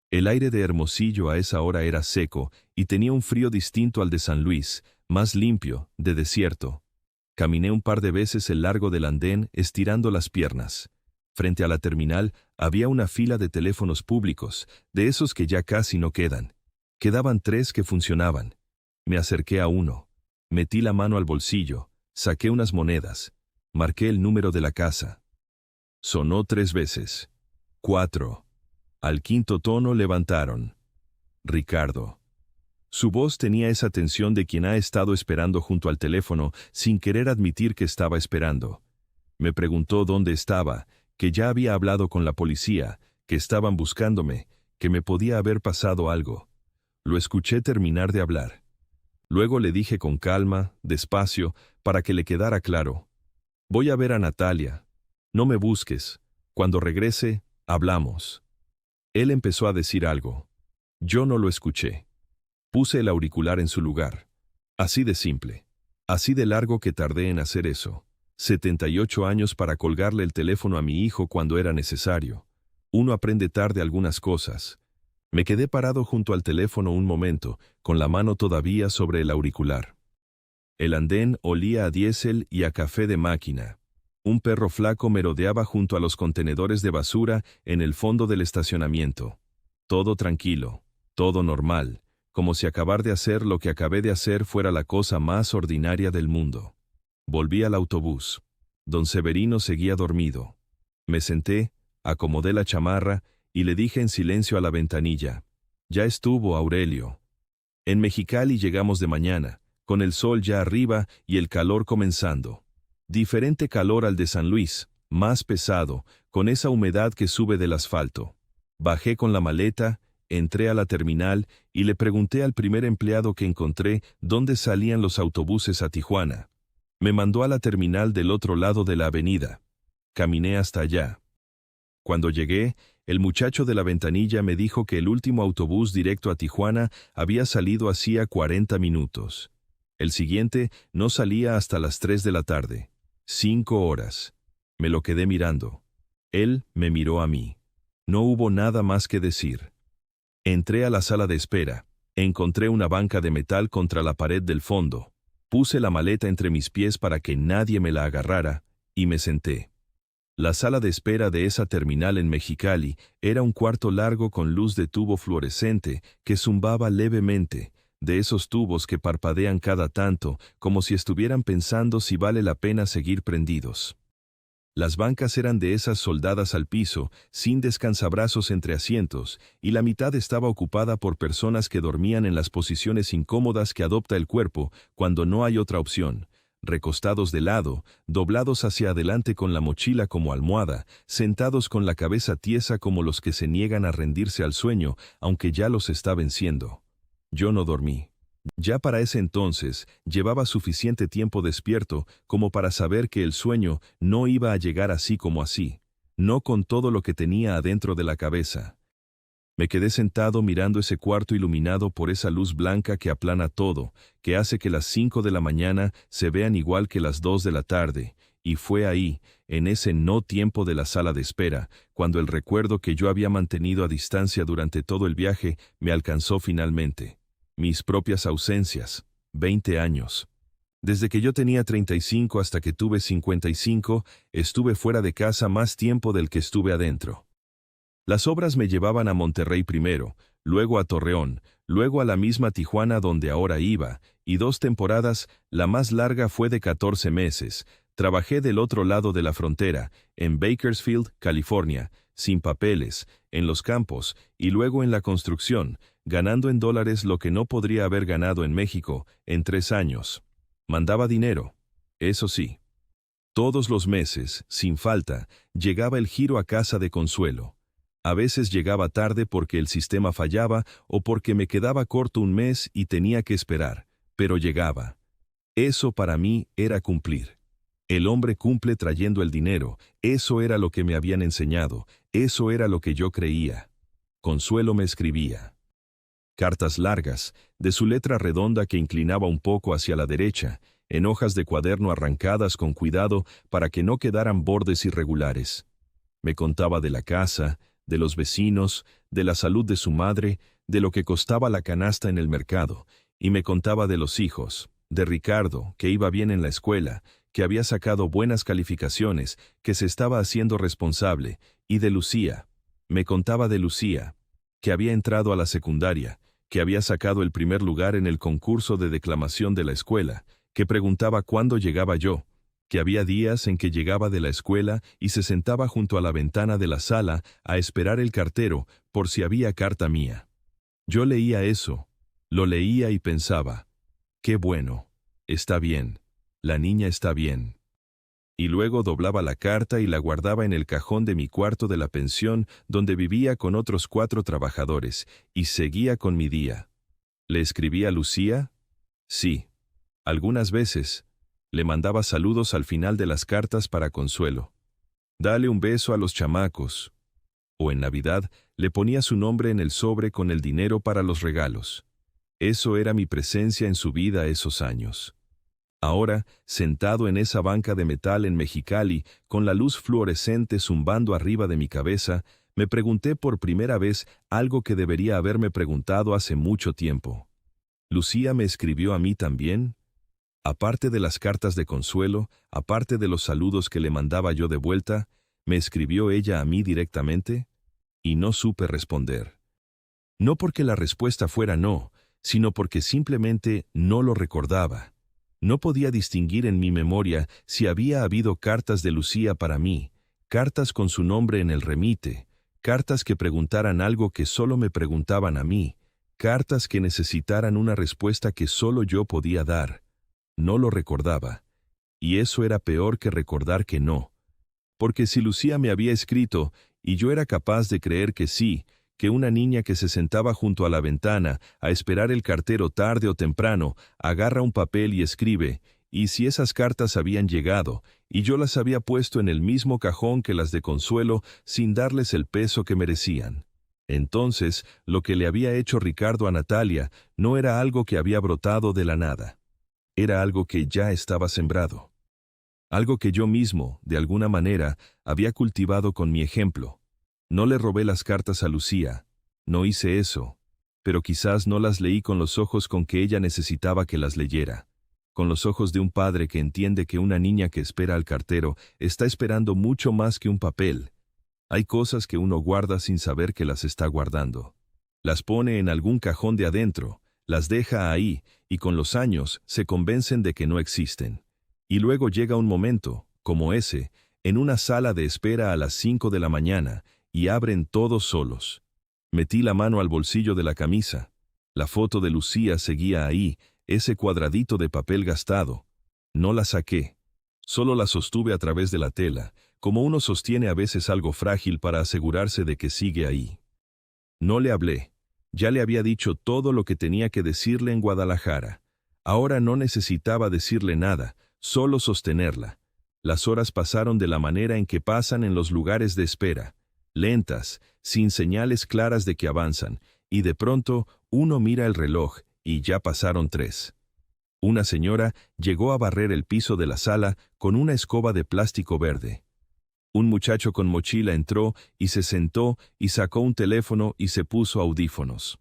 El aire de Hermosillo a esa hora era seco y tenía un frío distinto al de San Luis, más limpio, de desierto. Caminé un par de veces el largo del andén estirando las piernas. Frente a la terminal había una fila de teléfonos públicos, de esos que ya casi no quedan. Quedaban 3 que funcionaban. Me acerqué a uno. Metí la mano al bolsillo, saqué unas monedas. Marqué el número de la casa. Sonó 3 veces. 4. Al quinto tono levantaron. Ricardo. Su voz tenía esa tensión de quien ha estado esperando junto al teléfono sin querer admitir que estaba esperando. Me preguntó dónde estaba, que ya había hablado con la policía, que estaban buscándome, que me podía haber pasado algo. Lo escuché terminar de hablar. Luego le dije con calma, despacio, para que le quedara claro. Voy a ver a Natalia. No me busques. Cuando regrese, hablamos. Él empezó a decir algo. Yo no lo escuché. Puse el auricular en su lugar. Así de simple. Así de largo que tardé en hacer eso. 78 años para colgarle el teléfono a mi hijo cuando era necesario. Uno aprende tarde algunas cosas. Me quedé parado junto al teléfono un momento, con la mano todavía sobre el auricular. El andén olía a diésel y a café de máquina. Un perro flaco merodeaba junto a los contenedores de basura en el fondo del estacionamiento. Todo tranquilo, todo normal, como si acabar de hacer lo que acabé de hacer fuera la cosa más ordinaria del mundo. Volví al autobús. Don Severino seguía dormido. Me senté, acomodé la chamarra y le dije en silencio a la ventanilla. Ya estuvo, Aurelio. En Mexicali llegamos de mañana, con el sol ya arriba y el calor comenzando. Diferente calor al de San Luis, más pesado, con esa humedad que sube del asfalto. Bajé con la maleta, entré a la terminal y le pregunté al primer empleado que encontré dónde salían los autobuses a Tijuana. Me mandó a la terminal del otro lado de la avenida. Caminé hasta allá. Cuando llegué, el muchacho de la ventanilla me dijo que el último autobús directo a Tijuana había salido hacía 40 minutos. El siguiente no salía hasta las 3 de la tarde. 5 horas. Me lo quedé mirando. Él me miró a mí. No hubo nada más que decir. Entré a la sala de espera. Encontré una banca de metal contra la pared del fondo. Puse la maleta entre mis pies para que nadie me la agarrara, y me senté. La sala de espera de esa terminal en Mexicali era un cuarto largo con luz de tubo fluorescente que zumbaba levemente, de esos tubos que parpadean cada tanto, como si estuvieran pensando si vale la pena seguir prendidos. Las bancas eran de esas soldadas al piso, sin descansabrazos entre asientos, y la mitad estaba ocupada por personas que dormían en las posiciones incómodas que adopta el cuerpo cuando no hay otra opción, recostados de lado, doblados hacia adelante con la mochila como almohada, sentados con la cabeza tiesa como los que se niegan a rendirse al sueño, aunque ya los está venciendo. Yo no dormí. Ya para ese entonces llevaba suficiente tiempo despierto como para saber que el sueño no iba a llegar así como así, no con todo lo que tenía adentro de la cabeza. Me quedé sentado mirando ese cuarto iluminado por esa luz blanca que aplana todo, que hace que las 5 de la mañana se vean igual que las 2 de la tarde, y fue ahí, en ese no tiempo de la sala de espera, cuando el recuerdo que yo había mantenido a distancia durante todo el viaje me alcanzó finalmente. Mis propias ausencias, 20 años. Desde que yo tenía 35 hasta que tuve 55, estuve fuera de casa más tiempo del que estuve adentro. Las obras me llevaban a Monterrey primero, luego a Torreón, luego a la misma Tijuana donde ahora iba, y 2 temporadas, la más larga fue de 14 meses. Trabajé del otro lado de la frontera, en Bakersfield, California, sin papeles, en los campos, y luego en la construcción, ganando en dólares lo que no podría haber ganado en México en 3 años. Mandaba dinero, eso sí. Todos los meses, sin falta, llegaba el giro a casa de Consuelo. A veces llegaba tarde porque el sistema fallaba o porque me quedaba corto un mes y tenía que esperar, pero llegaba. Eso para mí era cumplir. El hombre cumple trayendo el dinero, eso era lo que me habían enseñado, eso era lo que yo creía. Consuelo me escribía cartas largas, de su letra redonda que inclinaba un poco hacia la derecha, en hojas de cuaderno arrancadas con cuidado para que no quedaran bordes irregulares. Me contaba de la casa, de los vecinos, de la salud de su madre, de lo que costaba la canasta en el mercado, y me contaba de los hijos, de Ricardo, que iba bien en la escuela, que había sacado buenas calificaciones, que se estaba haciendo responsable, y de Lucía. Me contaba de Lucía, que había entrado a la secundaria, que había sacado el primer lugar en el concurso de declamación de la escuela, que preguntaba cuándo llegaba yo, que había días en que llegaba de la escuela y se sentaba junto a la ventana de la sala a esperar el cartero por si había carta mía. Yo leía eso, lo leía y pensaba, qué bueno, está bien, la niña está bien. Y luego doblaba la carta y la guardaba en el cajón de mi cuarto de la pensión donde vivía con otros 4 trabajadores, y seguía con mi día. ¿Le escribía a Lucía? Sí. Algunas veces. Le mandaba saludos al final de las cartas para Consuelo. Dale un beso a los chamacos. O en Navidad le ponía su nombre en el sobre con el dinero para los regalos. Eso era mi presencia en su vida esos años. Ahora, sentado en esa banca de metal en Mexicali, con la luz fluorescente zumbando arriba de mi cabeza, me pregunté por primera vez algo que debería haberme preguntado hace mucho tiempo. ¿Lucía me escribió a mí también? Aparte de las cartas de consuelo, aparte de los saludos que le mandaba yo de vuelta, ¿me escribió ella a mí directamente? Y no supe responder. No porque la respuesta fuera no, sino porque simplemente no lo recordaba. No podía distinguir en mi memoria si había habido cartas de Lucía para mí, cartas con su nombre en el remite, cartas que preguntaran algo que solo me preguntaban a mí, cartas que necesitaran una respuesta que solo yo podía dar. No lo recordaba. Y eso era peor que recordar que no. Porque si Lucía me había escrito, y yo era capaz de creer que sí, que una niña que se sentaba junto a la ventana a esperar el cartero tarde o temprano, agarra un papel y escribe, y si esas cartas habían llegado, y yo las había puesto en el mismo cajón que las de Consuelo sin darles el peso que merecían. Entonces, lo que le había hecho Ricardo a Natalia no era algo que había brotado de la nada. Era algo que ya estaba sembrado. Algo que yo mismo, de alguna manera, había cultivado con mi ejemplo. No le robé las cartas a Lucía, no hice eso, pero quizás no las leí con los ojos con que ella necesitaba que las leyera, con los ojos de un padre que entiende que una niña que espera al cartero está esperando mucho más que un papel. Hay cosas que uno guarda sin saber que las está guardando. Las pone en algún cajón de adentro, las deja ahí, y con los años se convencen de que no existen. Y luego llega un momento, como ese, en una sala de espera a las 5 de la mañana, y abren todos solos. Metí la mano al bolsillo de la camisa. La foto de Lucía seguía ahí, ese cuadradito de papel gastado. No la saqué. Solo la sostuve a través de la tela, como uno sostiene a veces algo frágil para asegurarse de que sigue ahí. No le hablé. Ya le había dicho todo lo que tenía que decirle en Guadalajara. Ahora no necesitaba decirle nada, solo sostenerla. Las horas pasaron de la manera en que pasan en los lugares de espera, lentas, sin señales claras de que avanzan, y de pronto uno mira el reloj y ya pasaron 3. Una señora llegó a barrer el piso de la sala con una escoba de plástico verde. Un muchacho con mochila entró y se sentó y sacó un teléfono y se puso audífonos.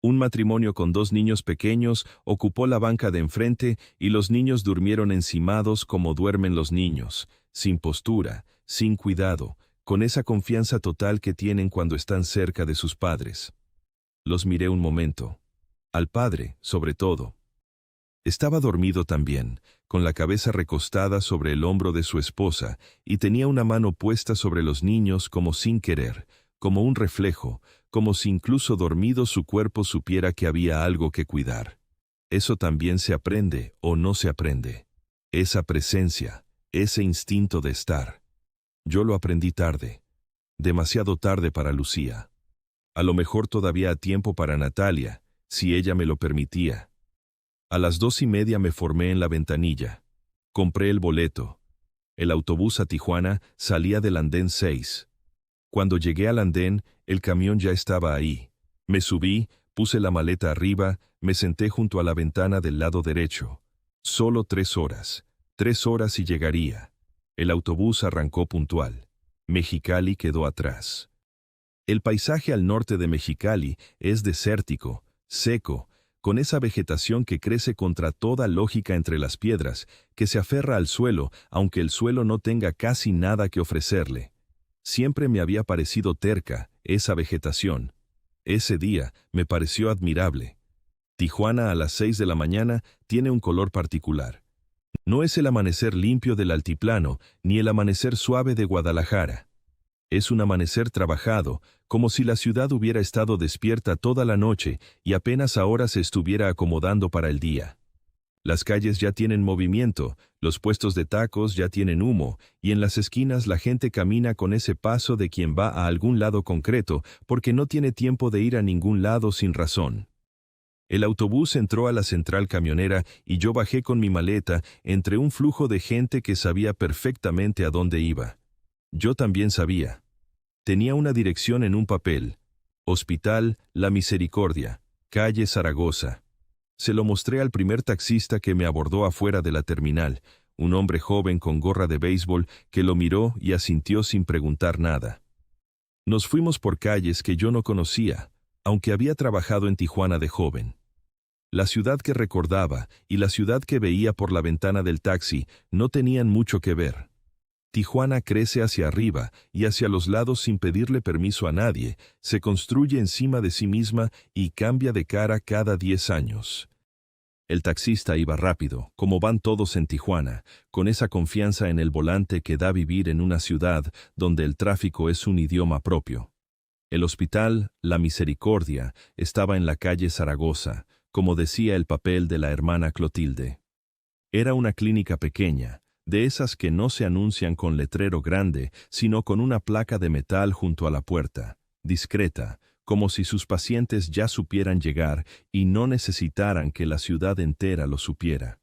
Un matrimonio con 2 niños pequeños ocupó la banca de enfrente y los niños durmieron encimados como duermen los niños, sin postura, sin cuidado, con esa confianza total que tienen cuando están cerca de sus padres. Los miré un momento. Al padre, sobre todo. Estaba dormido también, con la cabeza recostada sobre el hombro de su esposa, y tenía una mano puesta sobre los niños como sin querer, como un reflejo, como si incluso dormido su cuerpo supiera que había algo que cuidar. Eso también se aprende o no se aprende. Esa presencia, ese instinto de estar. Yo lo aprendí tarde. Demasiado tarde para Lucía. A lo mejor todavía a tiempo para Natalia, si ella me lo permitía. A las 2:30 me formé en la ventanilla. Compré el boleto. El autobús a Tijuana salía del andén 6. Cuando llegué al andén, el camión ya estaba ahí. Me subí, puse la maleta arriba, me senté junto a la ventana del lado derecho. Solo 3 horas. 3 horas y llegaría. El autobús arrancó puntual. Mexicali quedó atrás. El paisaje al norte de Mexicali es desértico, seco, con esa vegetación que crece contra toda lógica entre las piedras, que se aferra al suelo, aunque el suelo no tenga casi nada que ofrecerle. Siempre me había parecido terca, esa vegetación. Ese día me pareció admirable. Tijuana a las 6 de la mañana tiene un color particular. No es el amanecer limpio del altiplano, ni el amanecer suave de Guadalajara. Es un amanecer trabajado, como si la ciudad hubiera estado despierta toda la noche y apenas ahora se estuviera acomodando para el día. Las calles ya tienen movimiento, los puestos de tacos ya tienen humo, y en las esquinas la gente camina con ese paso de quien va a algún lado concreto, porque no tiene tiempo de ir a ningún lado sin razón. El autobús entró a la central camionera y yo bajé con mi maleta entre un flujo de gente que sabía perfectamente a dónde iba. Yo también sabía. Tenía una dirección en un papel. Hospital La Misericordia, calle Zaragoza. Se lo mostré al primer taxista que me abordó afuera de la terminal, un hombre joven con gorra de béisbol que lo miró y asintió sin preguntar nada. Nos fuimos por calles que yo no conocía, aunque había trabajado en Tijuana de joven. La ciudad que recordaba y la ciudad que veía por la ventana del taxi no tenían mucho que ver. Tijuana crece hacia arriba y hacia los lados sin pedirle permiso a nadie, se construye encima de sí misma y cambia de cara cada 10 años. El taxista iba rápido, como van todos en Tijuana, con esa confianza en el volante que da vivir en una ciudad donde el tráfico es un idioma propio. El hospital La Misericordia estaba en la calle Zaragoza, como decía el papel de la hermana Clotilde. Era una clínica pequeña, de esas que no se anuncian con letrero grande, sino con una placa de metal junto a la puerta, discreta, como si sus pacientes ya supieran llegar y no necesitaran que la ciudad entera lo supiera.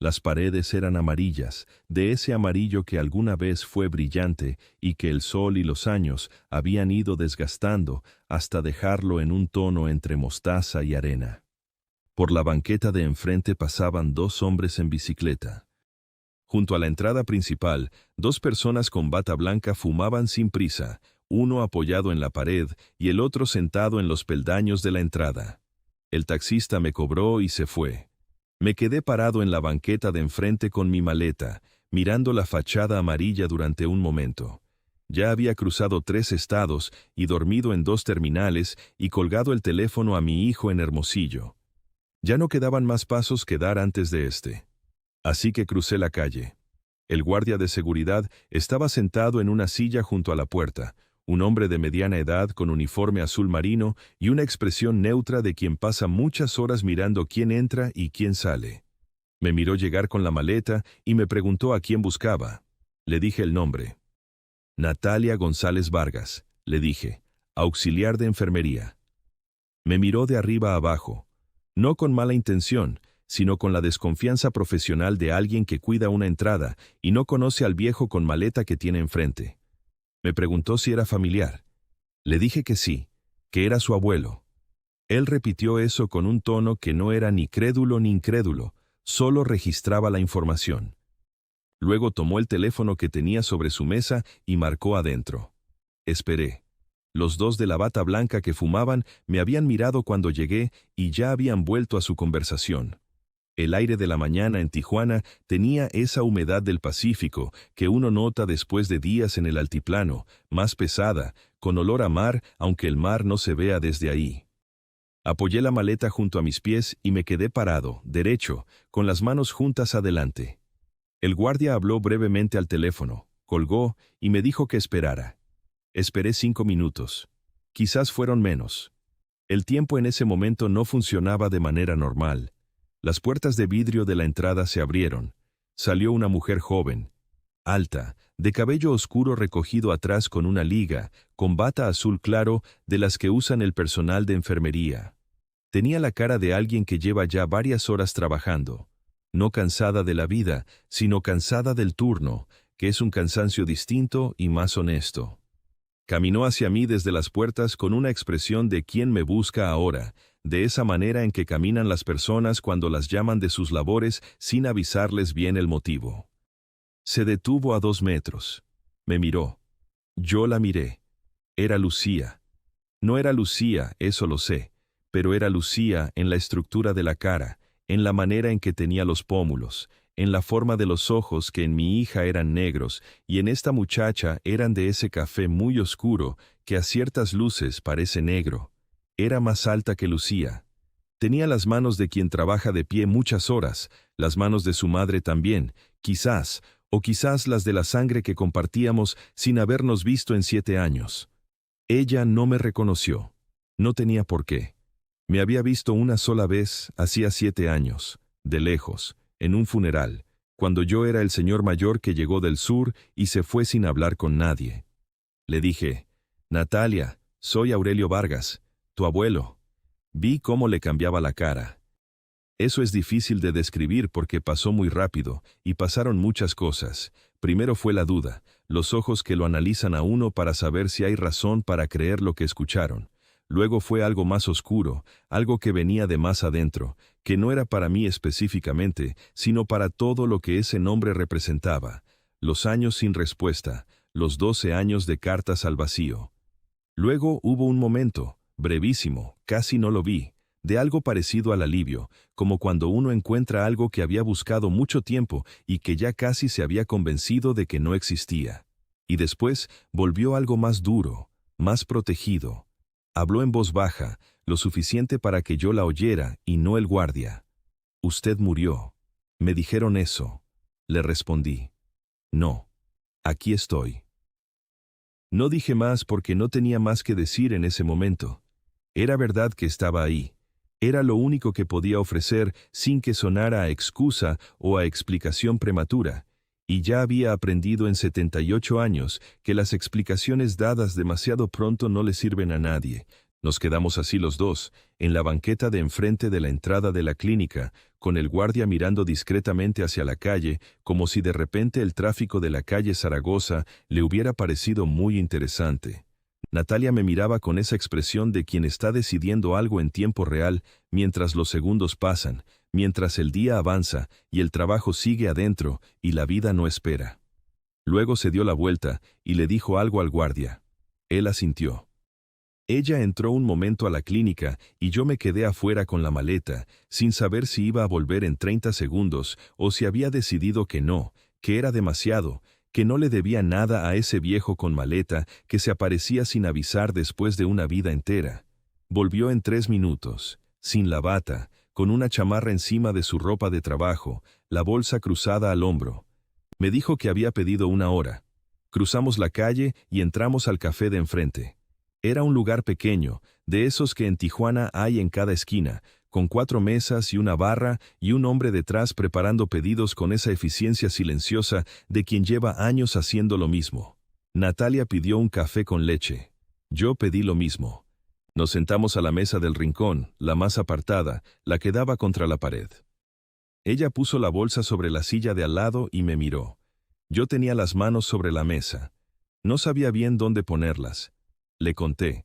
Las paredes eran amarillas, de ese amarillo que alguna vez fue brillante y que el sol y los años habían ido desgastando hasta dejarlo en un tono entre mostaza y arena. Por la banqueta de enfrente pasaban 2 hombres en bicicleta. Junto a la entrada principal, 2 personas con bata blanca fumaban sin prisa, uno apoyado en la pared y el otro sentado en los peldaños de la entrada. El taxista me cobró y se fue. Me quedé parado en la banqueta de enfrente con mi maleta, mirando la fachada amarilla durante un momento. Ya había cruzado 3 estados y dormido en 2 terminales y colgado el teléfono a mi hijo en Hermosillo. Ya no quedaban más pasos que dar antes de este. Así que crucé la calle. El guardia de seguridad estaba sentado en una silla junto a la puerta, un hombre de mediana edad con uniforme azul marino y una expresión neutra de quien pasa muchas horas mirando quién entra y quién sale. Me miró llegar con la maleta y me preguntó a quién buscaba. Le dije el nombre. Natalia González Vargas, le dije, auxiliar de enfermería. Me miró de arriba a abajo, no con mala intención, sino con la desconfianza profesional de alguien que cuida una entrada y no conoce al viejo con maleta que tiene enfrente. Me preguntó si era familiar. Le dije que sí, que era su abuelo. Él repitió eso con un tono que no era ni crédulo ni incrédulo, solo registraba la información. Luego tomó el teléfono que tenía sobre su mesa y marcó adentro. Esperé. Los 2 de la bata blanca que fumaban me habían mirado cuando llegué y ya habían vuelto a su conversación. El aire de la mañana en Tijuana tenía esa humedad del Pacífico que uno nota después de días en el altiplano, más pesada, con olor a mar, aunque el mar no se vea desde ahí. Apoyé la maleta junto a mis pies y me quedé parado, derecho, con las manos juntas adelante. El guardia habló brevemente al teléfono, colgó y me dijo que esperara. Esperé 5 minutos. Quizás fueron menos. El tiempo en ese momento no funcionaba de manera normal. Las puertas de vidrio de la entrada se abrieron. Salió una mujer joven, alta, de cabello oscuro recogido atrás con una liga, con bata azul claro de las que usan el personal de enfermería. Tenía la cara de alguien que lleva ya varias horas trabajando. No cansada de la vida, sino cansada del turno, que es un cansancio distinto y más honesto. Caminó hacia mí desde las puertas con una expresión de quien me busca ahora, de esa manera en que caminan las personas cuando las llaman de sus labores sin avisarles bien el motivo. Se detuvo a 2 metros. Me miró. Yo la miré. Era Lucía. No era Lucía, eso lo sé, pero era Lucía en la estructura de la cara, en la manera en que tenía los pómulos, en la forma de los ojos que en mi hija eran negros y en esta muchacha eran de ese café muy oscuro que a ciertas luces parece negro. Era más alta que Lucía. Tenía las manos de quien trabaja de pie muchas horas, las manos de su madre también, quizás, o quizás las de la sangre que compartíamos sin habernos visto en 7 años. Ella no me reconoció. No tenía por qué. Me había visto una sola vez, hacía 7 años, de lejos, en un funeral, cuando yo era el señor mayor que llegó del sur y se fue sin hablar con nadie. Le dije, Natalia, soy Aurelio Vargas, tu abuelo. Vi cómo le cambiaba la cara. Eso es difícil de describir porque pasó muy rápido, y pasaron muchas cosas. Primero fue la duda, los ojos que lo analizan a uno para saber si hay razón para creer lo que escucharon. Luego fue algo más oscuro, algo que venía de más adentro, que no era para mí específicamente, sino para todo lo que ese nombre representaba. Los años sin respuesta, los 12 años de cartas al vacío. Luego hubo un momento, brevísimo, casi no lo vi, de algo parecido al alivio, como cuando uno encuentra algo que había buscado mucho tiempo y que ya casi se había convencido de que no existía. Y después volvió algo más duro, más protegido. Habló en voz baja, lo suficiente para que yo la oyera y no el guardia. «Usted murió. Me dijeron eso». Le respondí. «No. Aquí estoy». No dije más porque no tenía más que decir en ese momento. Era verdad que estaba ahí. Era lo único que podía ofrecer sin que sonara a excusa o a explicación prematura. Y ya había aprendido en 78 años que las explicaciones dadas demasiado pronto no le sirven a nadie. Nos quedamos así los dos, en la banqueta de enfrente de la entrada de la clínica, con el guardia mirando discretamente hacia la calle, como si de repente el tráfico de la calle Zaragoza le hubiera parecido muy interesante. Natalia me miraba con esa expresión de quien está decidiendo algo en tiempo real, mientras los segundos pasan, mientras el día avanza y el trabajo sigue adentro y la vida no espera. Luego se dio la vuelta y le dijo algo al guardia. Él asintió. Ella entró un momento a la clínica y yo me quedé afuera con la maleta, sin saber si iba a volver en 30 segundos o si había decidido que no, que era demasiado, que no le debía nada a ese viejo con maleta que se aparecía sin avisar después de una vida entera. Volvió en 3 minutos, sin la bata, con una chamarra encima de su ropa de trabajo, la bolsa cruzada al hombro. Me dijo que había pedido una hora. Cruzamos la calle y entramos al café de enfrente. Era un lugar pequeño, de esos que en Tijuana hay en cada esquina, con 4 mesas y una barra y un hombre detrás preparando pedidos con esa eficiencia silenciosa de quien lleva años haciendo lo mismo. Natalia pidió un café con leche. Yo pedí lo mismo. Nos sentamos a la mesa del rincón, la más apartada, la que daba contra la pared. Ella puso la bolsa sobre la silla de al lado y me miró. Yo tenía las manos sobre la mesa. No sabía bien dónde ponerlas. Le conté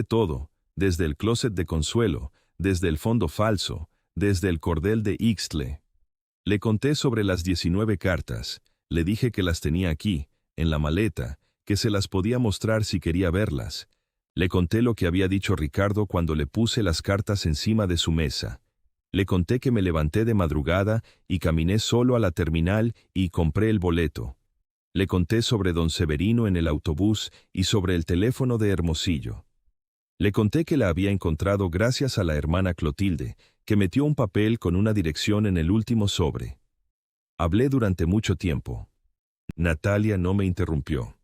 todo, desde el closet de Consuelo, desde el fondo falso, desde el cordel de Ixtle. Le conté sobre las 19 cartas, le dije que las tenía aquí, en la maleta, que se las podía mostrar si quería verlas. Le conté lo que había dicho Ricardo cuando le puse las cartas encima de su mesa. Le conté que me levanté de madrugada y caminé solo a la terminal y compré el boleto. Le conté sobre don Severino en el autobús y sobre el teléfono de Hermosillo. Le conté que la había encontrado gracias a la hermana Clotilde, que metió un papel con una dirección en el último sobre. Hablé durante mucho tiempo. Natalia no me interrumpió.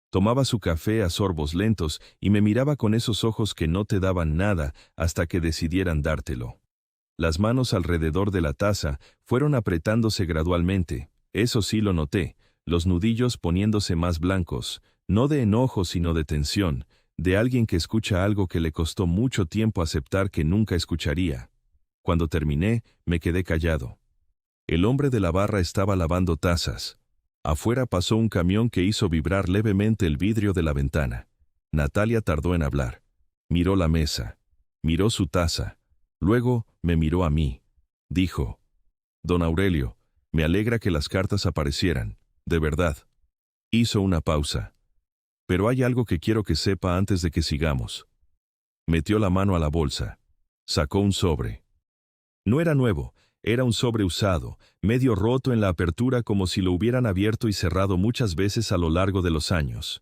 Tomaba su café a sorbos lentos y me miraba con esos ojos que no te daban nada hasta que decidieran dártelo. Las manos alrededor de la taza fueron apretándose gradualmente, eso sí lo noté, los nudillos poniéndose más blancos, no de enojo sino de tensión, de alguien que escucha algo que le costó mucho tiempo aceptar que nunca escucharía. Cuando terminé, me quedé callado. El hombre de la barra estaba lavando tazas. Afuera pasó un camión que hizo vibrar levemente el vidrio de la ventana. Natalia tardó en hablar. Miró la mesa. Miró su taza. Luego me miró a mí. Dijo: Don Aurelio, me alegra que las cartas aparecieran. De verdad. Hizo una pausa. Pero hay algo que quiero que sepa antes de que sigamos. Metió la mano a la bolsa. Sacó un sobre. No era nuevo, era un sobre usado, medio roto en la apertura como si lo hubieran abierto y cerrado muchas veces a lo largo de los años.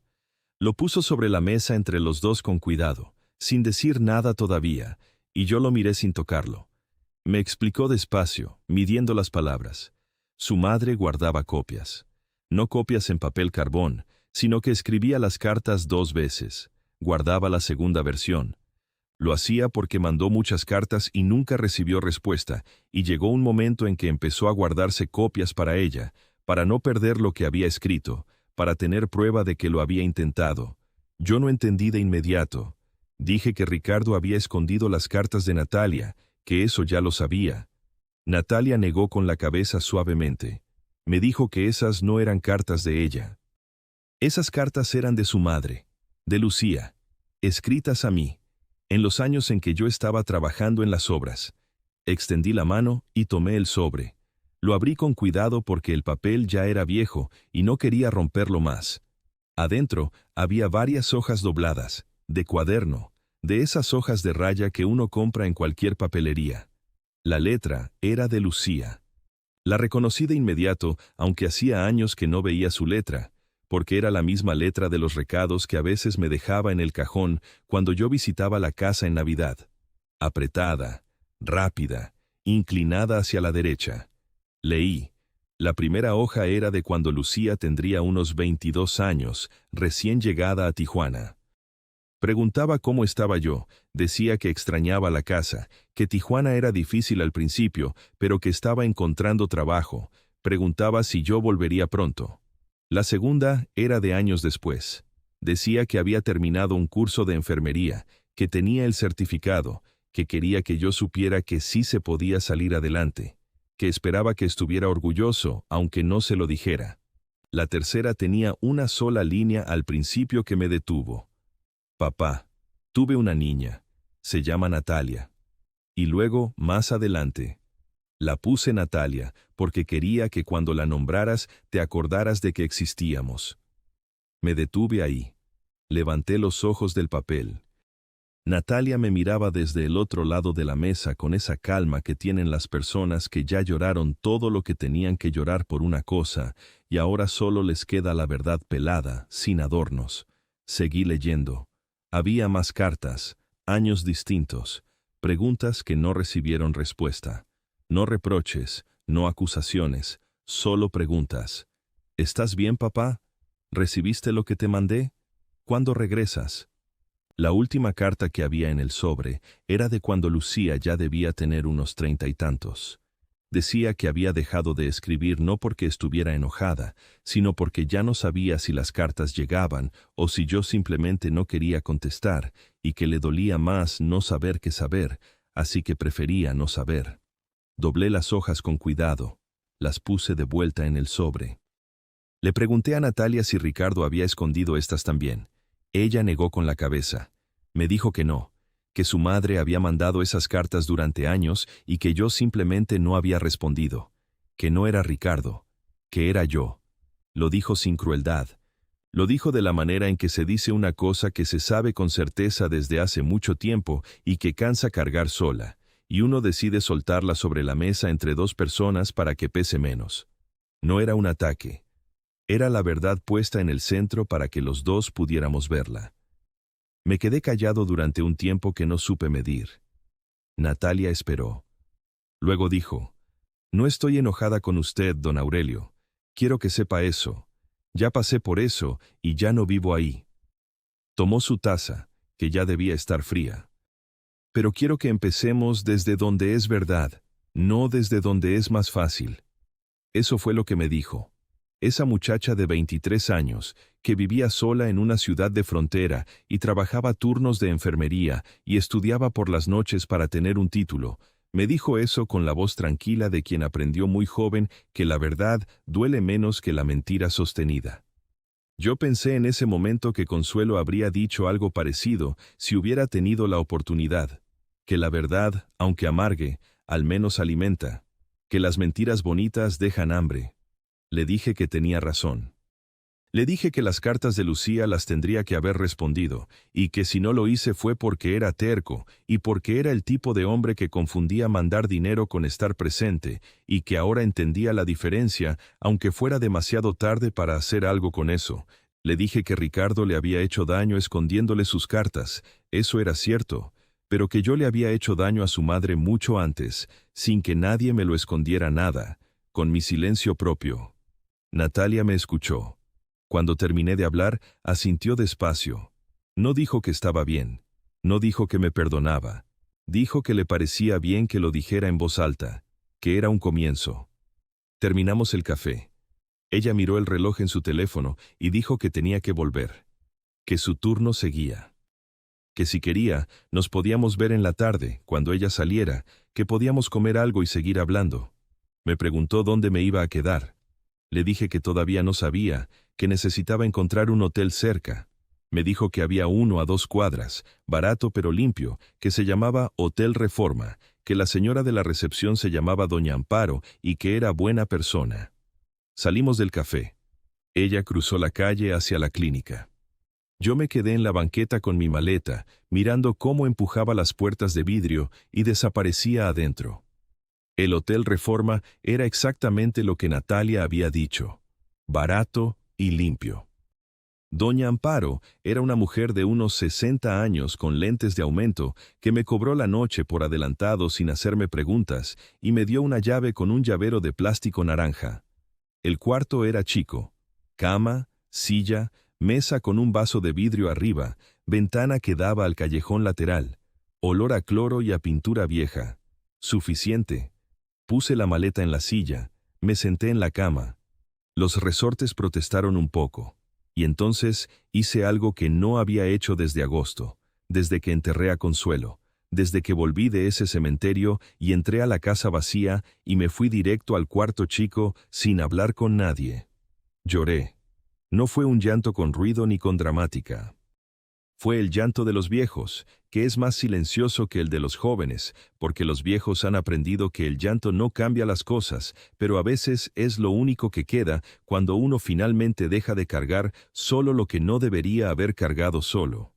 Lo puso sobre la mesa entre los dos con cuidado, sin decir nada todavía, y yo lo miré sin tocarlo. Me explicó despacio, midiendo las palabras. Su madre guardaba copias. No copias en papel carbón, sino que escribía las cartas 2 veces. Guardaba la segunda versión. Lo hacía porque mandó muchas cartas y nunca recibió respuesta, y llegó un momento en que empezó a guardarse copias para ella, para no perder lo que había escrito, para tener prueba de que lo había intentado. Yo no entendí de inmediato. Dije que Ricardo había escondido las cartas de Natalia, que eso ya lo sabía. Natalia negó con la cabeza suavemente. Me dijo que esas no eran cartas de ella. Esas cartas eran de su madre, de Lucía, escritas a mí, en los años en que yo estaba trabajando en las obras. Extendí la mano y tomé el sobre. Lo abrí con cuidado porque el papel ya era viejo y no quería romperlo más. Adentro había varias hojas dobladas, de cuaderno, de esas hojas de raya que uno compra en cualquier papelería. La letra era de Lucía. La reconocí de inmediato, aunque hacía años que no veía su letra, porque era la misma letra de los recados que a veces me dejaba en el cajón cuando yo visitaba la casa en Navidad. Apretada, rápida, inclinada hacia la derecha. Leí. La primera hoja era de cuando Lucía tendría unos 22 años, recién llegada a Tijuana. Preguntaba cómo estaba yo, decía que extrañaba la casa, que Tijuana era difícil al principio, pero que estaba encontrando trabajo. Preguntaba si yo volvería pronto. La segunda era de años después. Decía que había terminado un curso de enfermería, que tenía el certificado, que quería que yo supiera que sí se podía salir adelante, que esperaba que estuviera orgulloso, aunque no se lo dijera. La tercera tenía una sola línea al principio que me detuvo. Papá, tuve una niña. Se llama Natalia. Y luego, más adelante, la puse Natalia porque quería que cuando la nombraras te acordaras de que existíamos. Me detuve ahí. Levanté los ojos del papel. Natalia me miraba desde el otro lado de la mesa con esa calma que tienen las personas que ya lloraron todo lo que tenían que llorar por una cosa y ahora solo les queda la verdad pelada, sin adornos. Seguí leyendo. Había más cartas, años distintos, preguntas que no recibieron respuesta. No reproches, no acusaciones, solo preguntas. ¿Estás bien, papá? ¿Recibiste lo que te mandé? ¿Cuándo regresas? La última carta que había en el sobre era de cuando Lucía ya debía tener unos 30 y tantos. Decía que había dejado de escribir no porque estuviera enojada, sino porque ya no sabía si las cartas llegaban o si yo simplemente no quería contestar y que le dolía más no saber que saber, así que prefería no saber. Doblé las hojas con cuidado, las puse de vuelta en el sobre. Le pregunté a Natalia si Ricardo había escondido estas también. Ella negó con la cabeza. Me dijo que no, que su madre había mandado esas cartas durante años y que yo simplemente no había respondido, que no era Ricardo, que era yo. Lo dijo sin crueldad. Lo dijo de la manera en que se dice una cosa que se sabe con certeza desde hace mucho tiempo y que cansa cargar sola, y uno decide soltarla sobre la mesa entre dos personas para que pese menos. No era un ataque. Era la verdad puesta en el centro para que los dos pudiéramos verla. Me quedé callado durante un tiempo que no supe medir. Natalia esperó. Luego dijo, «No estoy enojada con usted, don Aurelio. Quiero que sepa eso. Ya pasé por eso y ya no vivo ahí». Tomó su taza, que ya debía estar fría. «Pero quiero que empecemos desde donde es verdad, no desde donde es más fácil». Eso fue lo que me dijo. Esa muchacha de 23 años, que vivía sola en una ciudad de frontera y trabajaba turnos de enfermería y estudiaba por las noches para tener un título, me dijo eso con la voz tranquila de quien aprendió muy joven que la verdad duele menos que la mentira sostenida. Yo pensé en ese momento que Consuelo habría dicho algo parecido si hubiera tenido la oportunidad, que la verdad, aunque amargue, al menos alimenta, que las mentiras bonitas dejan hambre. Le dije que tenía razón. Le dije que las cartas de Lucía las tendría que haber respondido, y que si no lo hice fue porque era terco, y porque era el tipo de hombre que confundía mandar dinero con estar presente, y que ahora entendía la diferencia, aunque fuera demasiado tarde para hacer algo con eso. Le dije que Ricardo le había hecho daño escondiéndole sus cartas, eso era cierto, pero que yo le había hecho daño a su madre mucho antes, sin que nadie me lo escondiera nada, con mi silencio propio. Natalia me escuchó. Cuando terminé de hablar, asintió despacio. No dijo que estaba bien. No dijo que me perdonaba. Dijo que le parecía bien que lo dijera en voz alta, que era un comienzo. Terminamos el café. Ella miró el reloj en su teléfono y dijo que tenía que volver. Que su turno seguía. Que si quería, nos podíamos ver en la tarde, cuando ella saliera, que podíamos comer algo y seguir hablando. Me preguntó dónde me iba a quedar. Le dije que todavía no sabía, que necesitaba encontrar un hotel cerca. Me dijo que había uno a 2 cuadras, barato pero limpio, que se llamaba Hotel Reforma, que la señora de la recepción se llamaba Doña Amparo y que era buena persona. Salimos del café. Ella cruzó la calle hacia la clínica. Yo me quedé en la banqueta con mi maleta, mirando cómo empujaba las puertas de vidrio y desaparecía adentro. El Hotel Reforma era exactamente lo que Natalia había dicho, barato y limpio. Doña Amparo era una mujer de unos 60 años con lentes de aumento que me cobró la noche por adelantado sin hacerme preguntas y me dio una llave con un llavero de plástico naranja. El cuarto era chico, cama, silla, mesa con un vaso de vidrio arriba, ventana que daba al callejón lateral, olor a cloro y a pintura vieja. Suficiente. Puse la maleta en la silla, me senté en la cama. Los resortes protestaron un poco, y entonces hice algo que no había hecho desde agosto, desde que enterré a Consuelo, desde que volví de ese cementerio y entré a la casa vacía y me fui directo al cuarto chico sin hablar con nadie. Lloré. No fue un llanto con ruido ni con dramática. Fue el llanto de los viejos, que es más silencioso que el de los jóvenes, porque los viejos han aprendido que el llanto no cambia las cosas, pero a veces es lo único que queda cuando uno finalmente deja de cargar solo lo que no debería haber cargado solo.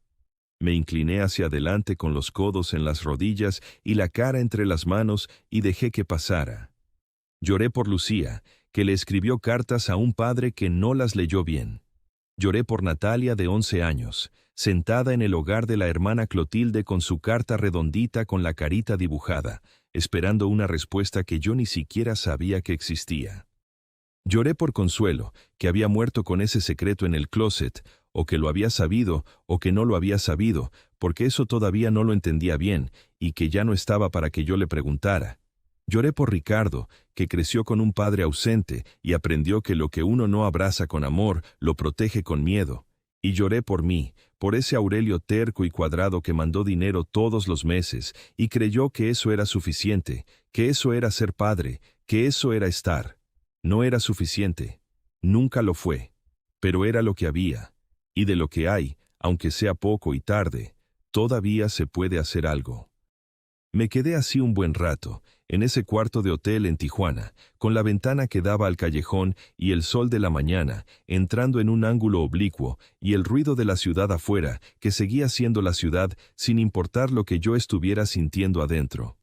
Me incliné hacia adelante con los codos en las rodillas y la cara entre las manos y dejé que pasara. Lloré por Lucía, que le escribió cartas a un padre que no las leyó bien. Lloré por Natalia de 11 años, sentada en el hogar de la hermana Clotilde con su carta redondita con la carita dibujada, esperando una respuesta que yo ni siquiera sabía que existía. Lloré por Consuelo, que había muerto con ese secreto en el closet, o que lo había sabido, o que no lo había sabido, porque eso todavía no lo entendía bien, y que ya no estaba para que yo le preguntara. Lloré por Ricardo, que creció con un padre ausente y aprendió que lo que uno no abraza con amor, lo protege con miedo. Y lloré por mí, por ese Aurelio terco y cuadrado que mandó dinero todos los meses y creyó que eso era suficiente, que eso era ser padre, que eso era estar. No era suficiente. Nunca lo fue. Pero era lo que había. Y de lo que hay, aunque sea poco y tarde, todavía se puede hacer algo. Me quedé así un buen rato, en ese cuarto de hotel en Tijuana, con la ventana que daba al callejón y el sol de la mañana, entrando en un ángulo oblicuo, y el ruido de la ciudad afuera, que seguía siendo la ciudad sin importar lo que yo estuviera sintiendo adentro.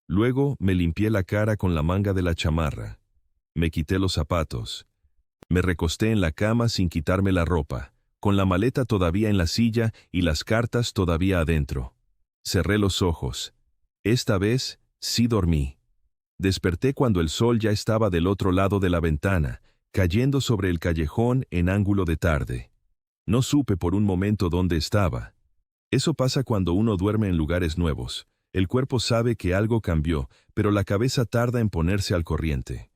Luego me limpié la cara con la manga de la chamarra. Me quité los zapatos. Me recosté en la cama sin quitarme la ropa, con la maleta todavía en la silla y las cartas todavía adentro. Cerré los ojos. Esta vez, sí dormí. Desperté cuando el sol ya estaba del otro lado de la ventana, cayendo sobre el callejón en ángulo de tarde. No supe por un momento dónde estaba. Eso pasa cuando uno duerme en lugares nuevos. El cuerpo sabe que algo cambió, pero la cabeza tarda en ponerse al corriente.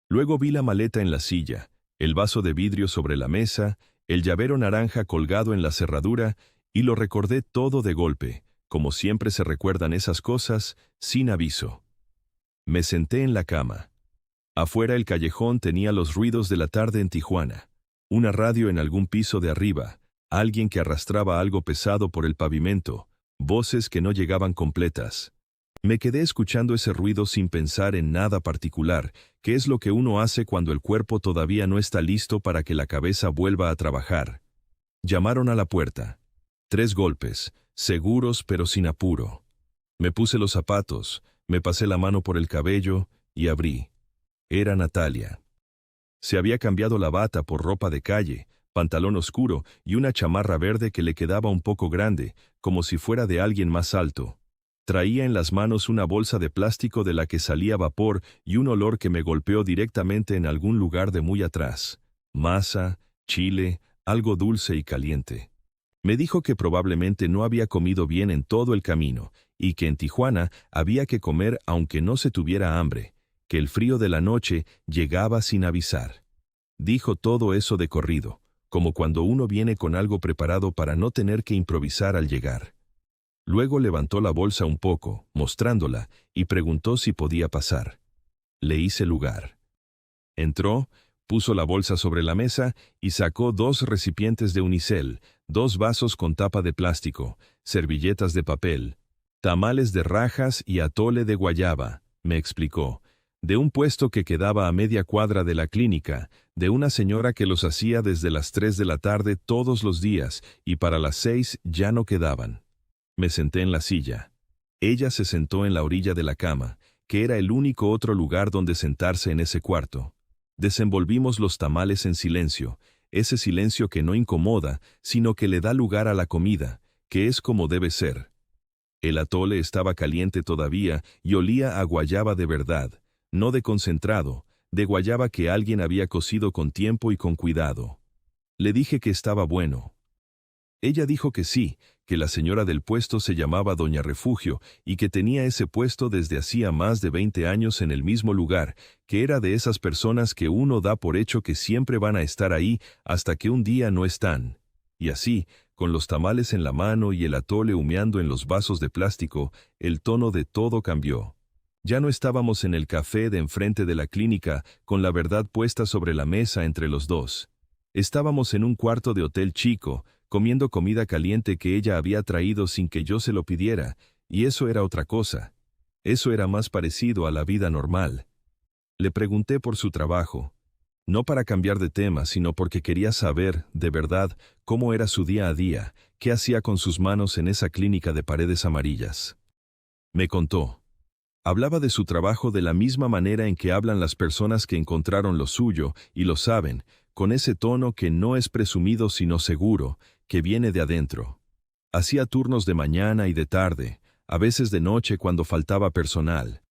Luego vi la maleta en la silla, el vaso de vidrio sobre la mesa, el llavero naranja colgado en la cerradura, y lo recordé todo de golpe, como siempre se recuerdan esas cosas, sin aviso. Me senté en la cama. Afuera el callejón tenía los ruidos de la tarde en Tijuana. Una radio en algún piso de arriba, alguien que arrastraba algo pesado por el pavimento, voces que no llegaban completas. Me quedé escuchando ese ruido sin pensar en nada particular, que es lo que uno hace cuando el cuerpo todavía no está listo para que la cabeza vuelva a trabajar. Llamaron a la puerta. 3 golpes. Seguros pero sin apuro. Me puse los zapatos, me pasé la mano por el cabello y abrí. Era Natalia. Se había cambiado la bata por ropa de calle, pantalón oscuro y una chamarra verde que le quedaba un poco grande, como si fuera de alguien más alto. Traía en las manos una bolsa de plástico de la que salía vapor y un olor que me golpeó directamente en algún lugar de muy atrás. Masa, chile, algo dulce y caliente. Me dijo que probablemente no había comido bien en todo el camino, y que en Tijuana había que comer aunque no se tuviera hambre, que el frío de la noche llegaba sin avisar. Dijo todo eso de corrido, como cuando uno viene con algo preparado para no tener que improvisar al llegar. Luego levantó la bolsa un poco, mostrándola, y preguntó si podía pasar. Le hice lugar. Entró, puso la bolsa sobre la mesa y sacó 2 recipientes de unicel, 2 vasos con tapa de plástico, servilletas de papel, tamales de rajas y atole de guayaba, me explicó, de un puesto que quedaba a media cuadra de la clínica, de una señora que los hacía desde las 3 de la tarde todos los días y para las 6 ya no quedaban. Me senté en la silla. Ella se sentó en la orilla de la cama, que era el único otro lugar donde sentarse en ese cuarto. Desenvolvimos los tamales en silencio, ese silencio que no incomoda, sino que le da lugar a la comida, que es como debe ser. El atole estaba caliente todavía y olía a guayaba de verdad, no de concentrado, de guayaba que alguien había cocido con tiempo y con cuidado. Le dije que estaba bueno. Ella dijo que sí, que la señora del puesto se llamaba Doña Refugio y que tenía ese puesto desde hacía más de 20 años en el mismo lugar, que era de esas personas que uno da por hecho que siempre van a estar ahí hasta que un día no están. Y así, con los tamales en la mano y el atole humeando en los vasos de plástico, el tono de todo cambió. Ya no estábamos en el café de enfrente de la clínica con la verdad puesta sobre la mesa entre los dos. Estábamos en un cuarto de hotel chico, comiendo comida caliente que ella había traído sin que yo se lo pidiera, y eso era otra cosa. Eso era más parecido a la vida normal. Le pregunté por su trabajo, no para cambiar de tema, sino porque quería saber, de verdad, cómo era su día a día, qué hacía con sus manos en esa clínica de paredes amarillas. Me contó. Hablaba de su trabajo de la misma manera en que hablan las personas que encontraron lo suyo y lo saben, con ese tono que no es presumido sino seguro, que viene de adentro. Hacía turnos de mañana y de tarde, a veces de noche cuando faltaba personal.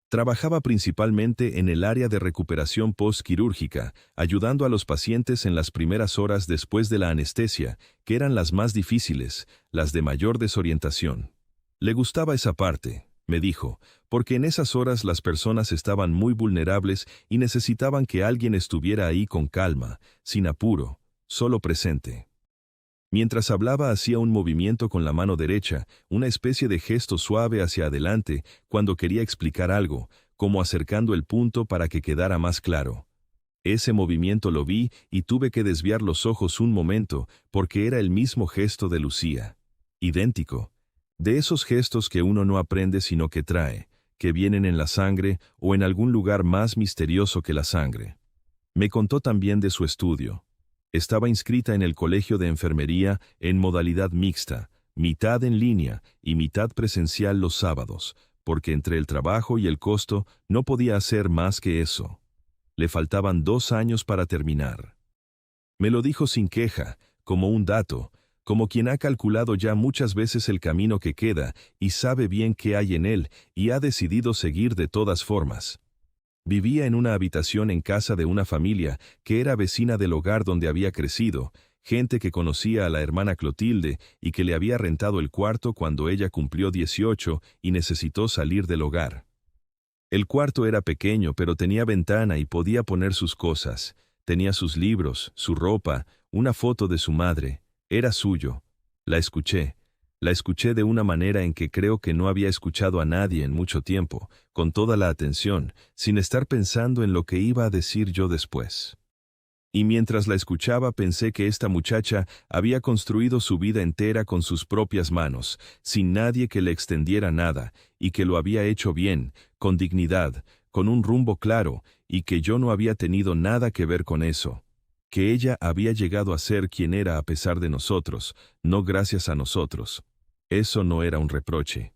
Trabajaba principalmente en el área de recuperación postquirúrgica, ayudando a los pacientes en las primeras horas después de la anestesia, que eran las más difíciles, las de mayor desorientación. Le gustaba esa parte, me dijo, porque en esas horas las personas estaban muy vulnerables y necesitaban que alguien estuviera ahí con calma, sin apuro, solo presente. Mientras hablaba hacía un movimiento con la mano derecha, una especie de gesto suave hacia adelante, cuando quería explicar algo, como acercando el punto para que quedara más claro. Ese movimiento lo vi y tuve que desviar los ojos un momento, porque era el mismo gesto de Lucía. Idéntico. De esos gestos que uno no aprende sino que trae, que vienen en la sangre o en algún lugar más misterioso que la sangre. Me contó también de su estudio. Estaba inscrita en el colegio de enfermería en modalidad mixta, mitad en línea y mitad presencial los sábados, porque entre el trabajo y el costo no podía hacer más que eso. Le faltaban 2 años para terminar. Me lo dijo sin queja, como un dato, como quien ha calculado ya muchas veces el camino que queda y sabe bien qué hay en él y ha decidido seguir de todas formas. Vivía en una habitación en casa de una familia que era vecina del hogar donde había crecido, gente que conocía a la hermana Clotilde y que le había rentado el cuarto cuando ella cumplió 18 y necesitó salir del hogar. El cuarto era pequeño, pero tenía ventana y podía poner sus cosas. Tenía sus libros, su ropa, una foto de su madre. Era suyo. La escuché. La escuché de una manera en que creo que no había escuchado a nadie en mucho tiempo, con toda la atención, sin estar pensando en lo que iba a decir yo después. Y mientras la escuchaba pensé que esta muchacha había construido su vida entera con sus propias manos, sin nadie que le extendiera nada, y que lo había hecho bien, con dignidad, con un rumbo claro, y que yo no había tenido nada que ver con eso. Que ella había llegado a ser quien era a pesar de nosotros, no gracias a nosotros. Eso no era un reproche.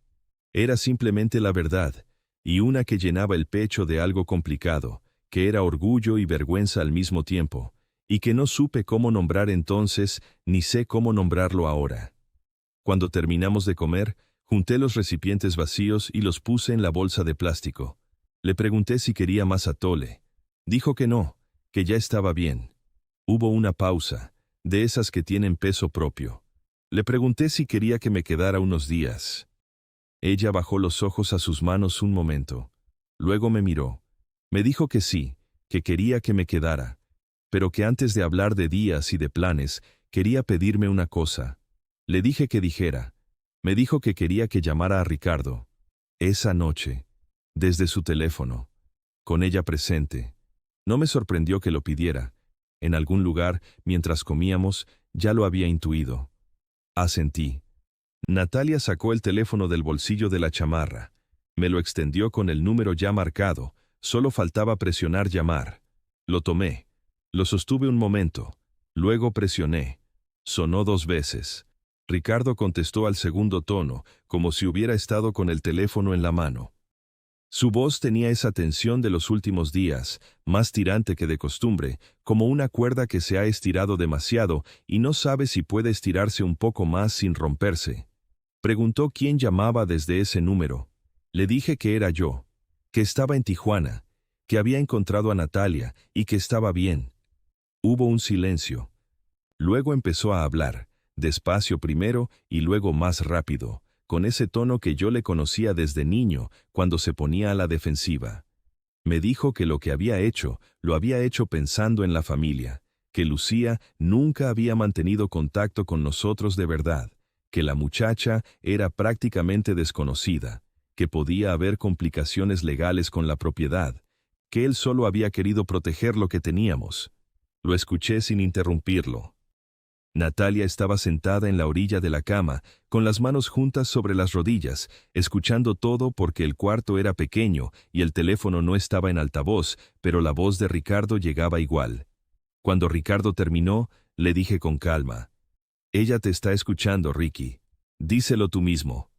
Era simplemente la verdad, y una que llenaba el pecho de algo complicado, que era orgullo y vergüenza al mismo tiempo, y que no supe cómo nombrar entonces, ni sé cómo nombrarlo ahora. Cuando terminamos de comer, junté los recipientes vacíos y los puse en la bolsa de plástico. Le pregunté si quería más atole. Dijo que no, que ya estaba bien. Hubo una pausa, de esas que tienen peso propio. Le pregunté si quería que me quedara unos días. Ella bajó los ojos a sus manos un momento. Luego me miró. Me dijo que sí, que quería que me quedara, pero que antes de hablar de días y de planes, quería pedirme una cosa. Le dije que dijera. Me dijo que quería que llamara a Ricardo. Esa noche, desde su teléfono, con ella presente. No me sorprendió que lo pidiera. En algún lugar, mientras comíamos, ya lo había intuido. Asentí. Natalia sacó el teléfono del bolsillo de la chamarra. Me lo extendió con el número ya marcado. Solo faltaba presionar llamar. Lo tomé. Lo sostuve un momento. Luego presioné. Sonó 2 veces. Ricardo contestó al segundo tono, como si hubiera estado con el teléfono en la mano. Su voz tenía esa tensión de los últimos días, más tirante que de costumbre, como una cuerda que se ha estirado demasiado y no sabe si puede estirarse un poco más sin romperse. Preguntó quién llamaba desde ese número. Le dije que era yo, que estaba en Tijuana, que había encontrado a Natalia y que estaba bien. Hubo un silencio. Luego empezó a hablar, despacio primero y luego más rápido, con ese tono que yo le conocía desde niño, cuando se ponía a la defensiva. Me dijo que lo que había hecho, lo había hecho pensando en la familia, que Lucía nunca había mantenido contacto con nosotros de verdad, que la muchacha era prácticamente desconocida, que podía haber complicaciones legales con la propiedad, que él solo había querido proteger lo que teníamos. Lo escuché sin interrumpirlo. Natalia estaba sentada en la orilla de la cama, con las manos juntas sobre las rodillas, escuchando todo porque el cuarto era pequeño y el teléfono no estaba en altavoz, pero la voz de Ricardo llegaba igual. Cuando Ricardo terminó, le dije con calma: «Ella te está escuchando, Ricky. Díselo tú mismo».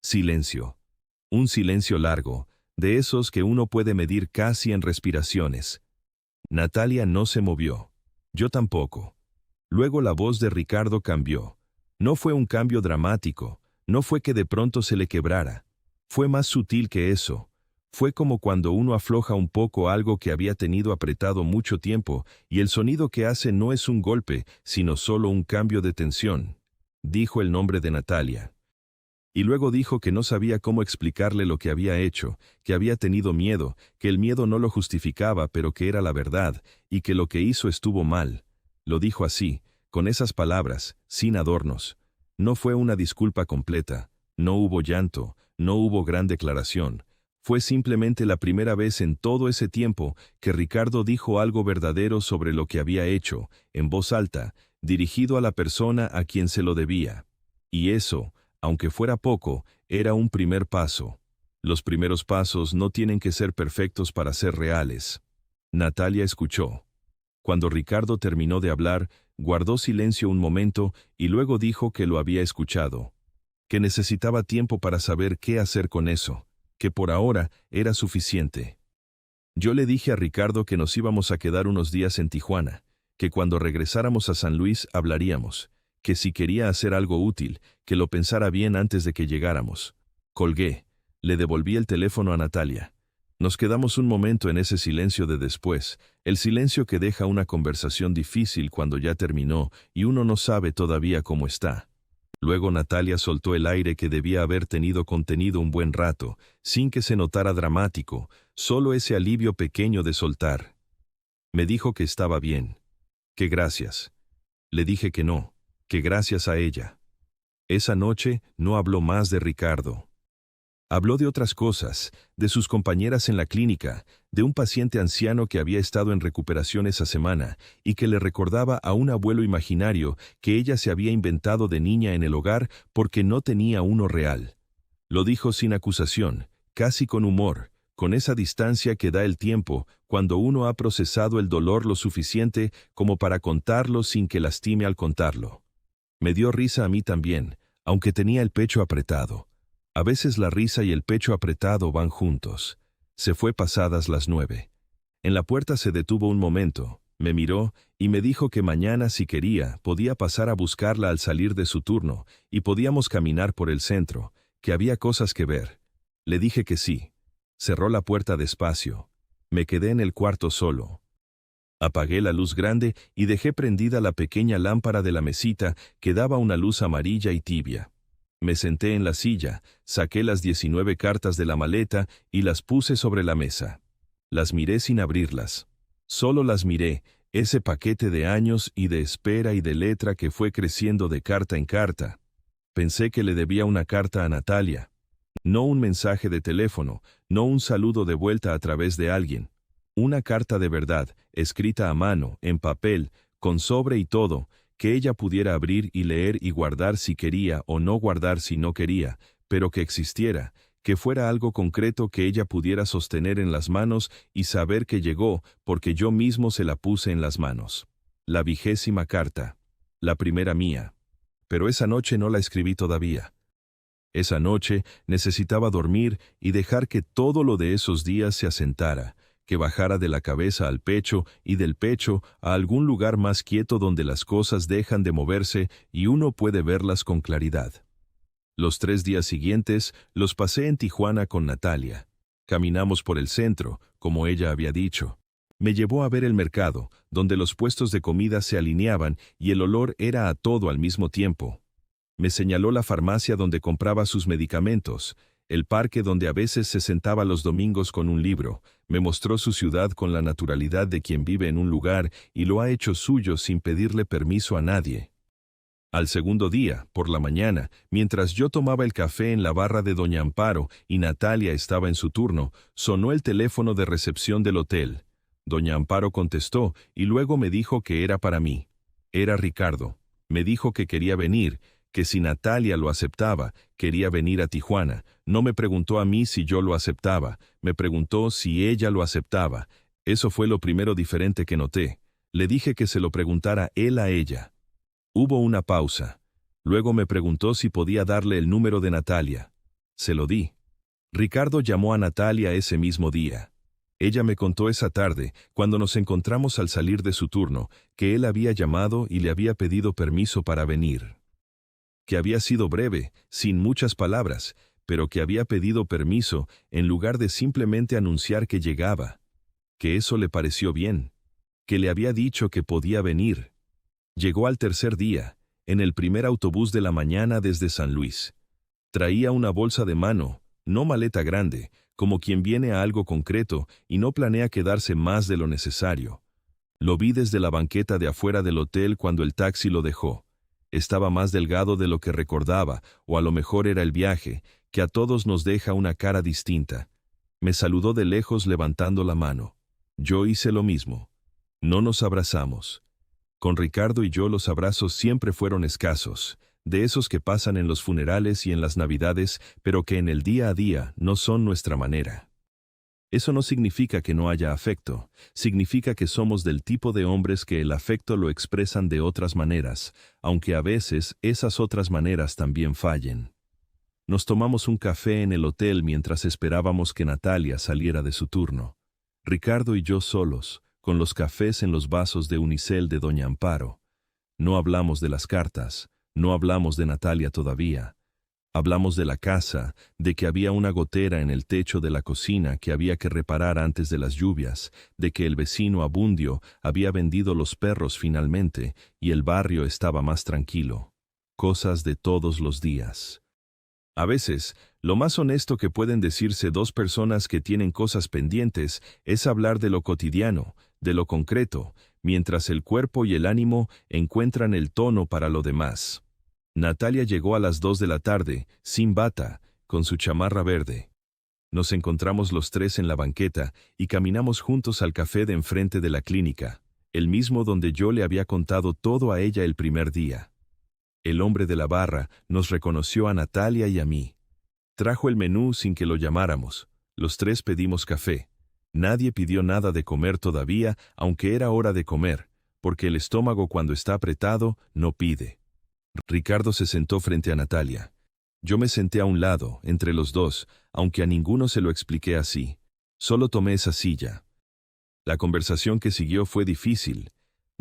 Silencio. Un silencio largo, de esos que uno puede medir casi en respiraciones. Natalia no se movió. Yo tampoco. Luego la voz de Ricardo cambió. No fue un cambio dramático, no fue que de pronto se le quebrara. Fue más sutil que eso. Fue como cuando uno afloja un poco algo que había tenido apretado mucho tiempo, y el sonido que hace no es un golpe, sino solo un cambio de tensión. Dijo el nombre de Natalia. Y luego dijo que no sabía cómo explicarle lo que había hecho, que había tenido miedo, que el miedo no lo justificaba, pero que era la verdad, y que lo que hizo estuvo mal. Lo dijo así, con esas palabras, sin adornos. No fue una disculpa completa, no hubo llanto, no hubo gran declaración. Fue simplemente la primera vez en todo ese tiempo que Ricardo dijo algo verdadero sobre lo que había hecho, en voz alta, dirigido a la persona a quien se lo debía. Y eso, aunque fuera poco, era un primer paso. Los primeros pasos no tienen que ser perfectos para ser reales. Natalia escuchó. Cuando Ricardo terminó de hablar, guardó silencio un momento y luego dijo que lo había escuchado, que necesitaba tiempo para saber qué hacer con eso, que por ahora era suficiente. Yo le dije a Ricardo que nos íbamos a quedar unos días en Tijuana, que cuando regresáramos a San Luis hablaríamos, que si quería hacer algo útil, que lo pensara bien antes de que llegáramos. Colgué, le devolví el teléfono a Natalia. Nos quedamos un momento en ese silencio de después, el silencio que deja una conversación difícil cuando ya terminó y uno no sabe todavía cómo está. Luego Natalia soltó el aire que debía haber tenido contenido un buen rato, sin que se notara dramático, solo ese alivio pequeño de soltar. Me dijo que estaba bien. Que gracias. Le dije que no, que gracias a ella. Esa noche no habló más de Ricardo. Habló de otras cosas, de sus compañeras en la clínica, de un paciente anciano que había estado en recuperación esa semana y que le recordaba a un abuelo imaginario que ella se había inventado de niña en el hogar porque no tenía uno real. Lo dijo sin acusación, casi con humor, con esa distancia que da el tiempo cuando uno ha procesado el dolor lo suficiente como para contarlo sin que lastime al contarlo. Me dio risa a mí también, aunque tenía el pecho apretado. A veces la risa y el pecho apretado van juntos. Se fue pasadas las 9. En la puerta se detuvo un momento, me miró y me dijo que mañana, si quería, podía pasar a buscarla al salir de su turno y podíamos caminar por el centro, que había cosas que ver. Le dije que sí. Cerró la puerta despacio. Me quedé en el cuarto solo. Apagué la luz grande y dejé prendida la pequeña lámpara de la mesita que daba una luz amarilla y tibia. Me senté en la silla, saqué las 19 cartas de la maleta y las puse sobre la mesa. Las miré sin abrirlas. Solo las miré, ese paquete de años y de espera y de letra que fue creciendo de carta en carta. Pensé que le debía una carta a Natalia. No un mensaje de teléfono, no un saludo de vuelta a través de alguien. Una carta de verdad, escrita a mano, en papel, con sobre y todo, que ella pudiera abrir y leer y guardar si quería o no guardar si no quería, pero que existiera, que fuera algo concreto que ella pudiera sostener en las manos y saber que llegó porque yo mismo se la puse en las manos. La 20ª carta. La primera mía. Pero esa noche no la escribí todavía. Esa noche necesitaba dormir y dejar que todo lo de esos días se asentara, que bajara de la cabeza al pecho y del pecho a algún lugar más quieto donde las cosas dejan de moverse y uno puede verlas con claridad. Los 3 días siguientes los pasé en Tijuana con Natalia. Caminamos por el centro, como ella había dicho. Me llevó a ver el mercado, donde los puestos de comida se alineaban y el olor era a todo al mismo tiempo. Me señaló la farmacia donde compraba sus medicamentos, el parque donde a veces se sentaba los domingos con un libro. Me mostró su ciudad con la naturalidad de quien vive en un lugar y lo ha hecho suyo sin pedirle permiso a nadie. Al segundo día, por la mañana, mientras yo tomaba el café en la barra de doña Amparo y Natalia estaba en su turno, sonó el teléfono de recepción del hotel. Doña Amparo contestó y luego me dijo que era para mí. Era Ricardo. Me dijo que quería venir, que si Natalia lo aceptaba, quería venir a Tijuana. No me preguntó a mí si yo lo aceptaba, me preguntó si ella lo aceptaba. Eso fue lo primero diferente que noté. Le dije que se lo preguntara él a ella. Hubo una pausa. Luego me preguntó si podía darle el número de Natalia. Se lo di. Ricardo llamó a Natalia ese mismo día. Ella me contó esa tarde, cuando nos encontramos al salir de su turno, que él había llamado y le había pedido permiso para venir. Que había sido breve, sin muchas palabras, pero que había pedido permiso en lugar de simplemente anunciar que llegaba. Que eso le pareció bien. Que le había dicho que podía venir. Llegó al tercer día, en el primer autobús de la mañana desde San Luis. Traía una bolsa de mano, no maleta grande, como quien viene a algo concreto y no planea quedarse más de lo necesario. Lo vi desde la banqueta de afuera del hotel cuando el taxi lo dejó. Estaba más delgado de lo que recordaba, o a lo mejor era el viaje, que a todos nos deja una cara distinta. Me saludó de lejos levantando la mano. Yo hice lo mismo. No nos abrazamos. Con Ricardo y yo los abrazos siempre fueron escasos, de esos que pasan en los funerales y en las Navidades, pero que en el día a día no son nuestra manera. Eso no significa que no haya afecto, significa que somos del tipo de hombres que el afecto lo expresan de otras maneras, aunque a veces esas otras maneras también fallen. Nos tomamos un café en el hotel mientras esperábamos que Natalia saliera de su turno. Ricardo y yo solos, con los cafés en los vasos de unicel de doña Amparo. No hablamos de las cartas, no hablamos de Natalia todavía. Hablamos de la casa, de que había una gotera en el techo de la cocina que había que reparar antes de las lluvias, de que el vecino Abundio había vendido los perros finalmente y el barrio estaba más tranquilo. Cosas de todos los días. A veces, lo más honesto que pueden decirse dos personas que tienen cosas pendientes es hablar de lo cotidiano, de lo concreto, mientras el cuerpo y el ánimo encuentran el tono para lo demás. Natalia llegó a las 2 de la tarde, sin bata, con su chamarra verde. Nos encontramos los tres en la banqueta y caminamos juntos al café de enfrente de la clínica, el mismo donde yo le había contado todo a ella el primer día. El hombre de la barra nos reconoció a Natalia y a mí. Trajo el menú sin que lo llamáramos. Los tres pedimos café. Nadie pidió nada de comer todavía, aunque era hora de comer, porque el estómago cuando está apretado no pide. Ricardo se sentó frente a Natalia. Yo me senté a un lado, entre los dos, aunque a ninguno se lo expliqué así. Solo tomé esa silla. La conversación que siguió fue difícil.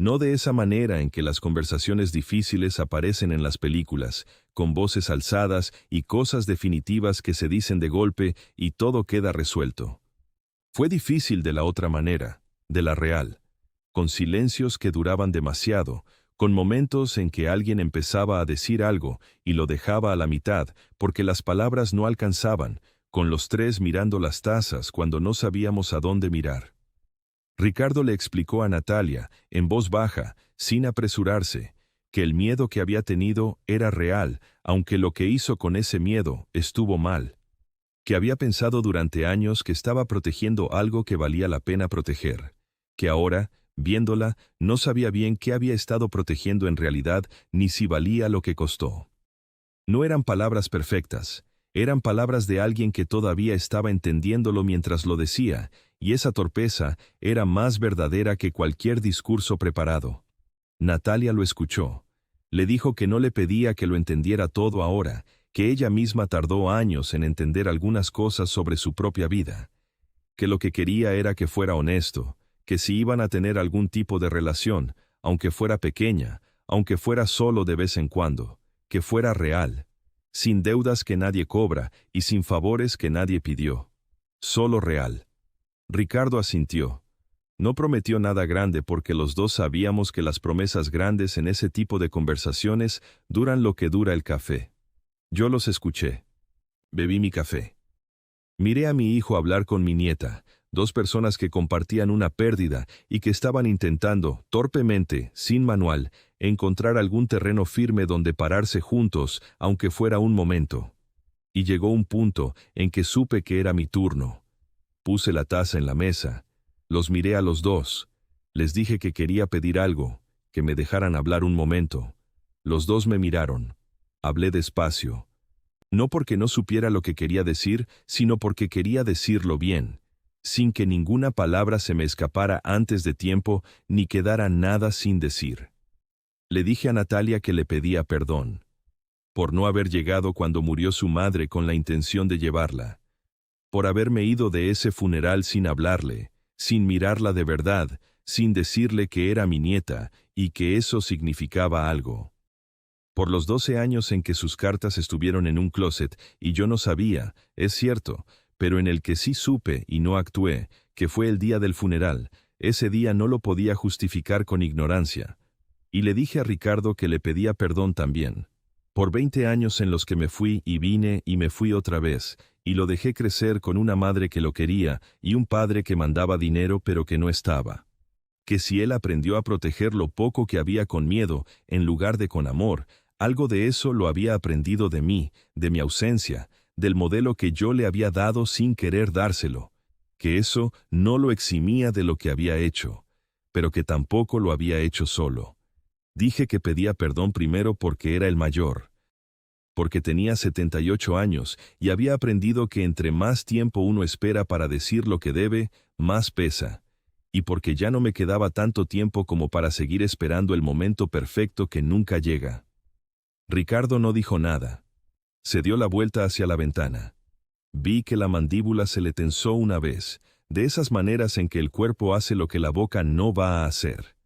No de esa manera en que las conversaciones difíciles aparecen en las películas, con voces alzadas y cosas definitivas que se dicen de golpe y todo queda resuelto. Fue difícil de la otra manera, de la real, con silencios que duraban demasiado, con momentos en que alguien empezaba a decir algo y lo dejaba a la mitad porque las palabras no alcanzaban, con los tres mirando las tazas cuando no sabíamos a dónde mirar. Ricardo le explicó a Natalia, en voz baja, sin apresurarse, que el miedo que había tenido era real, aunque lo que hizo con ese miedo estuvo mal. Que había pensado durante años que estaba protegiendo algo que valía la pena proteger. Que ahora, viéndola, no sabía bien qué había estado protegiendo en realidad, ni si valía lo que costó. No eran palabras perfectas. Eran palabras de alguien que todavía estaba entendiéndolo mientras lo decía, y esa torpeza era más verdadera que cualquier discurso preparado. Natalia lo escuchó. Le dijo que no le pedía que lo entendiera todo ahora, que ella misma tardó años en entender algunas cosas sobre su propia vida. Que lo que quería era que fuera honesto, que si iban a tener algún tipo de relación, aunque fuera pequeña, aunque fuera solo de vez en cuando, que fuera real. Sin deudas que nadie cobra y sin favores que nadie pidió. Solo real. Ricardo asintió. No prometió nada grande porque los dos sabíamos que las promesas grandes en ese tipo de conversaciones duran lo que dura el café. Yo los escuché. Bebí mi café. Miré a mi hijo hablar con mi nieta, 2 personas que compartían una pérdida y que estaban intentando, torpemente, sin manual, encontrar algún terreno firme donde pararse juntos, aunque fuera un momento. Y llegó un punto en que supe que era mi turno. Puse la taza en la mesa. Los miré a los dos. Les dije que quería pedir algo, que me dejaran hablar un momento. Los dos me miraron. Hablé despacio. No porque no supiera lo que quería decir, sino porque quería decirlo bien, sin que ninguna palabra se me escapara antes de tiempo ni quedara nada sin decir. Le dije a Natalia que le pedía perdón por no haber llegado cuando murió su madre con la intención de llevarla, por haberme ido de ese funeral sin hablarle, sin mirarla de verdad, sin decirle que era mi nieta y que eso significaba algo. Por los 12 años en que sus cartas estuvieron en un closet y yo no sabía, es cierto, pero en el que sí supe y no actué, que fue el día del funeral, ese día no lo podía justificar con ignorancia. Y le dije a Ricardo que le pedía perdón también. Por 20 años en los que me fui y vine y me fui otra vez, y lo dejé crecer con una madre que lo quería y un padre que mandaba dinero pero que no estaba. Que si él aprendió a proteger lo poco que había con miedo, en lugar de con amor, algo de eso lo había aprendido de mí, de mi ausencia, del modelo que yo le había dado sin querer dárselo. Que eso no lo eximía de lo que había hecho, pero que tampoco lo había hecho solo. Dije que pedía perdón primero porque era el mayor, porque tenía 78 años y había aprendido que entre más tiempo uno espera para decir lo que debe, más pesa, y porque ya no me quedaba tanto tiempo como para seguir esperando el momento perfecto que nunca llega. Ricardo no dijo nada. Se dio la vuelta hacia la ventana. Vi que la mandíbula se le tensó una vez, de esas maneras en que el cuerpo hace lo que la boca no va a hacer.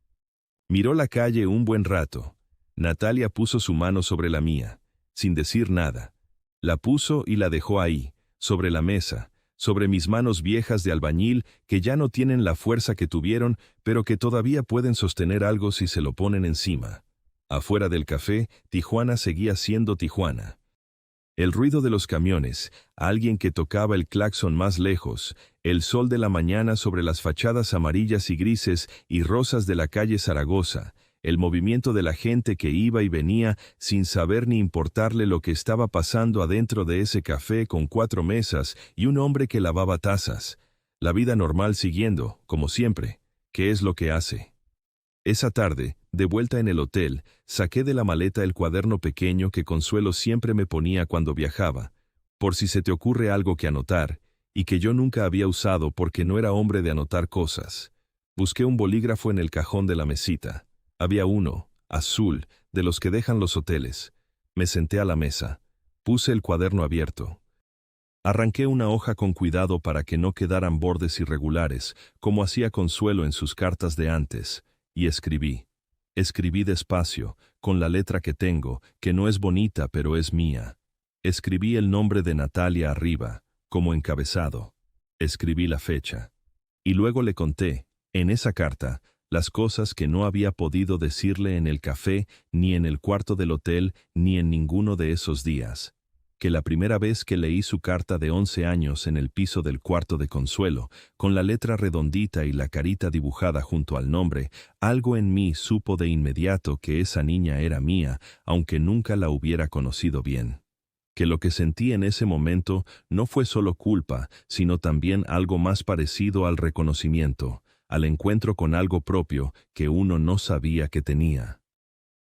Miró la calle un buen rato. Natalia puso su mano sobre la mía, sin decir nada. La puso y la dejó ahí, sobre la mesa, sobre mis manos viejas de albañil que ya no tienen la fuerza que tuvieron, pero que todavía pueden sostener algo si se lo ponen encima. Afuera del café, Tijuana seguía siendo Tijuana. El ruido de los camiones, alguien que tocaba el claxon más lejos, el sol de la mañana sobre las fachadas amarillas y grises y rosas de la calle Zaragoza, el movimiento de la gente que iba y venía sin saber ni importarle lo que estaba pasando adentro de ese café con 4 mesas y un hombre que lavaba tazas. La vida normal siguiendo, como siempre, ¿qué es lo que hace? Esa tarde, de vuelta en el hotel, saqué de la maleta el cuaderno pequeño que Consuelo siempre me ponía cuando viajaba, por si se te ocurre algo que anotar, y que yo nunca había usado porque no era hombre de anotar cosas. Busqué un bolígrafo en el cajón de la mesita. Había uno, azul, de los que dejan los hoteles. Me senté a la mesa. Puse el cuaderno abierto. Arranqué una hoja con cuidado para que no quedaran bordes irregulares, como hacía Consuelo en sus cartas de antes, y escribí. Escribí despacio, con la letra que tengo, que no es bonita pero es mía. Escribí el nombre de Natalia arriba, como encabezado. Escribí la fecha. Y luego le conté, en esa carta, las cosas que no había podido decirle en el café, ni en el cuarto del hotel, ni en ninguno de esos días. Que la primera vez que leí su carta de 11 años en el piso del cuarto de Consuelo, con la letra redondita y la carita dibujada junto al nombre, algo en mí supo de inmediato que esa niña era mía, aunque nunca la hubiera conocido bien. Que lo que sentí en ese momento no fue solo culpa, sino también algo más parecido al reconocimiento, al encuentro con algo propio que uno no sabía que tenía.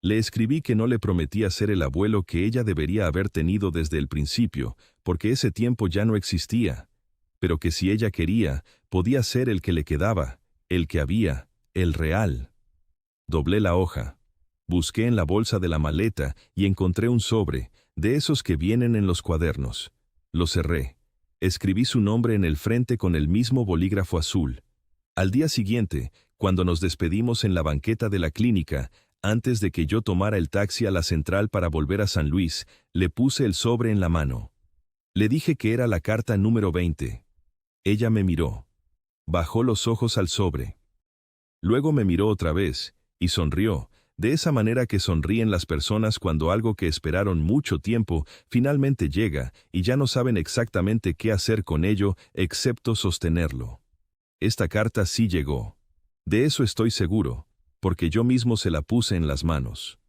Le escribí que no le prometía ser el abuelo que ella debería haber tenido desde el principio, porque ese tiempo ya no existía, pero que si ella quería, podía ser el que le quedaba, el que había, el real. Doblé la hoja. Busqué en la bolsa de la maleta y encontré un sobre, de esos que vienen en los cuadernos. Lo cerré. Escribí su nombre en el frente con el mismo bolígrafo azul. Al día siguiente, cuando nos despedimos en la banqueta de la clínica, antes de que yo tomara el taxi a la central para volver a San Luis, le puse el sobre en la mano. Le dije que era la carta número 20. Ella me miró. Bajó los ojos al sobre. Luego me miró otra vez, y sonrió, de esa manera que sonríen las personas cuando algo que esperaron mucho tiempo finalmente llega y ya no saben exactamente qué hacer con ello excepto sostenerlo. esta carta sí llegó. De eso estoy seguro, porque yo mismo se la puse en las manos.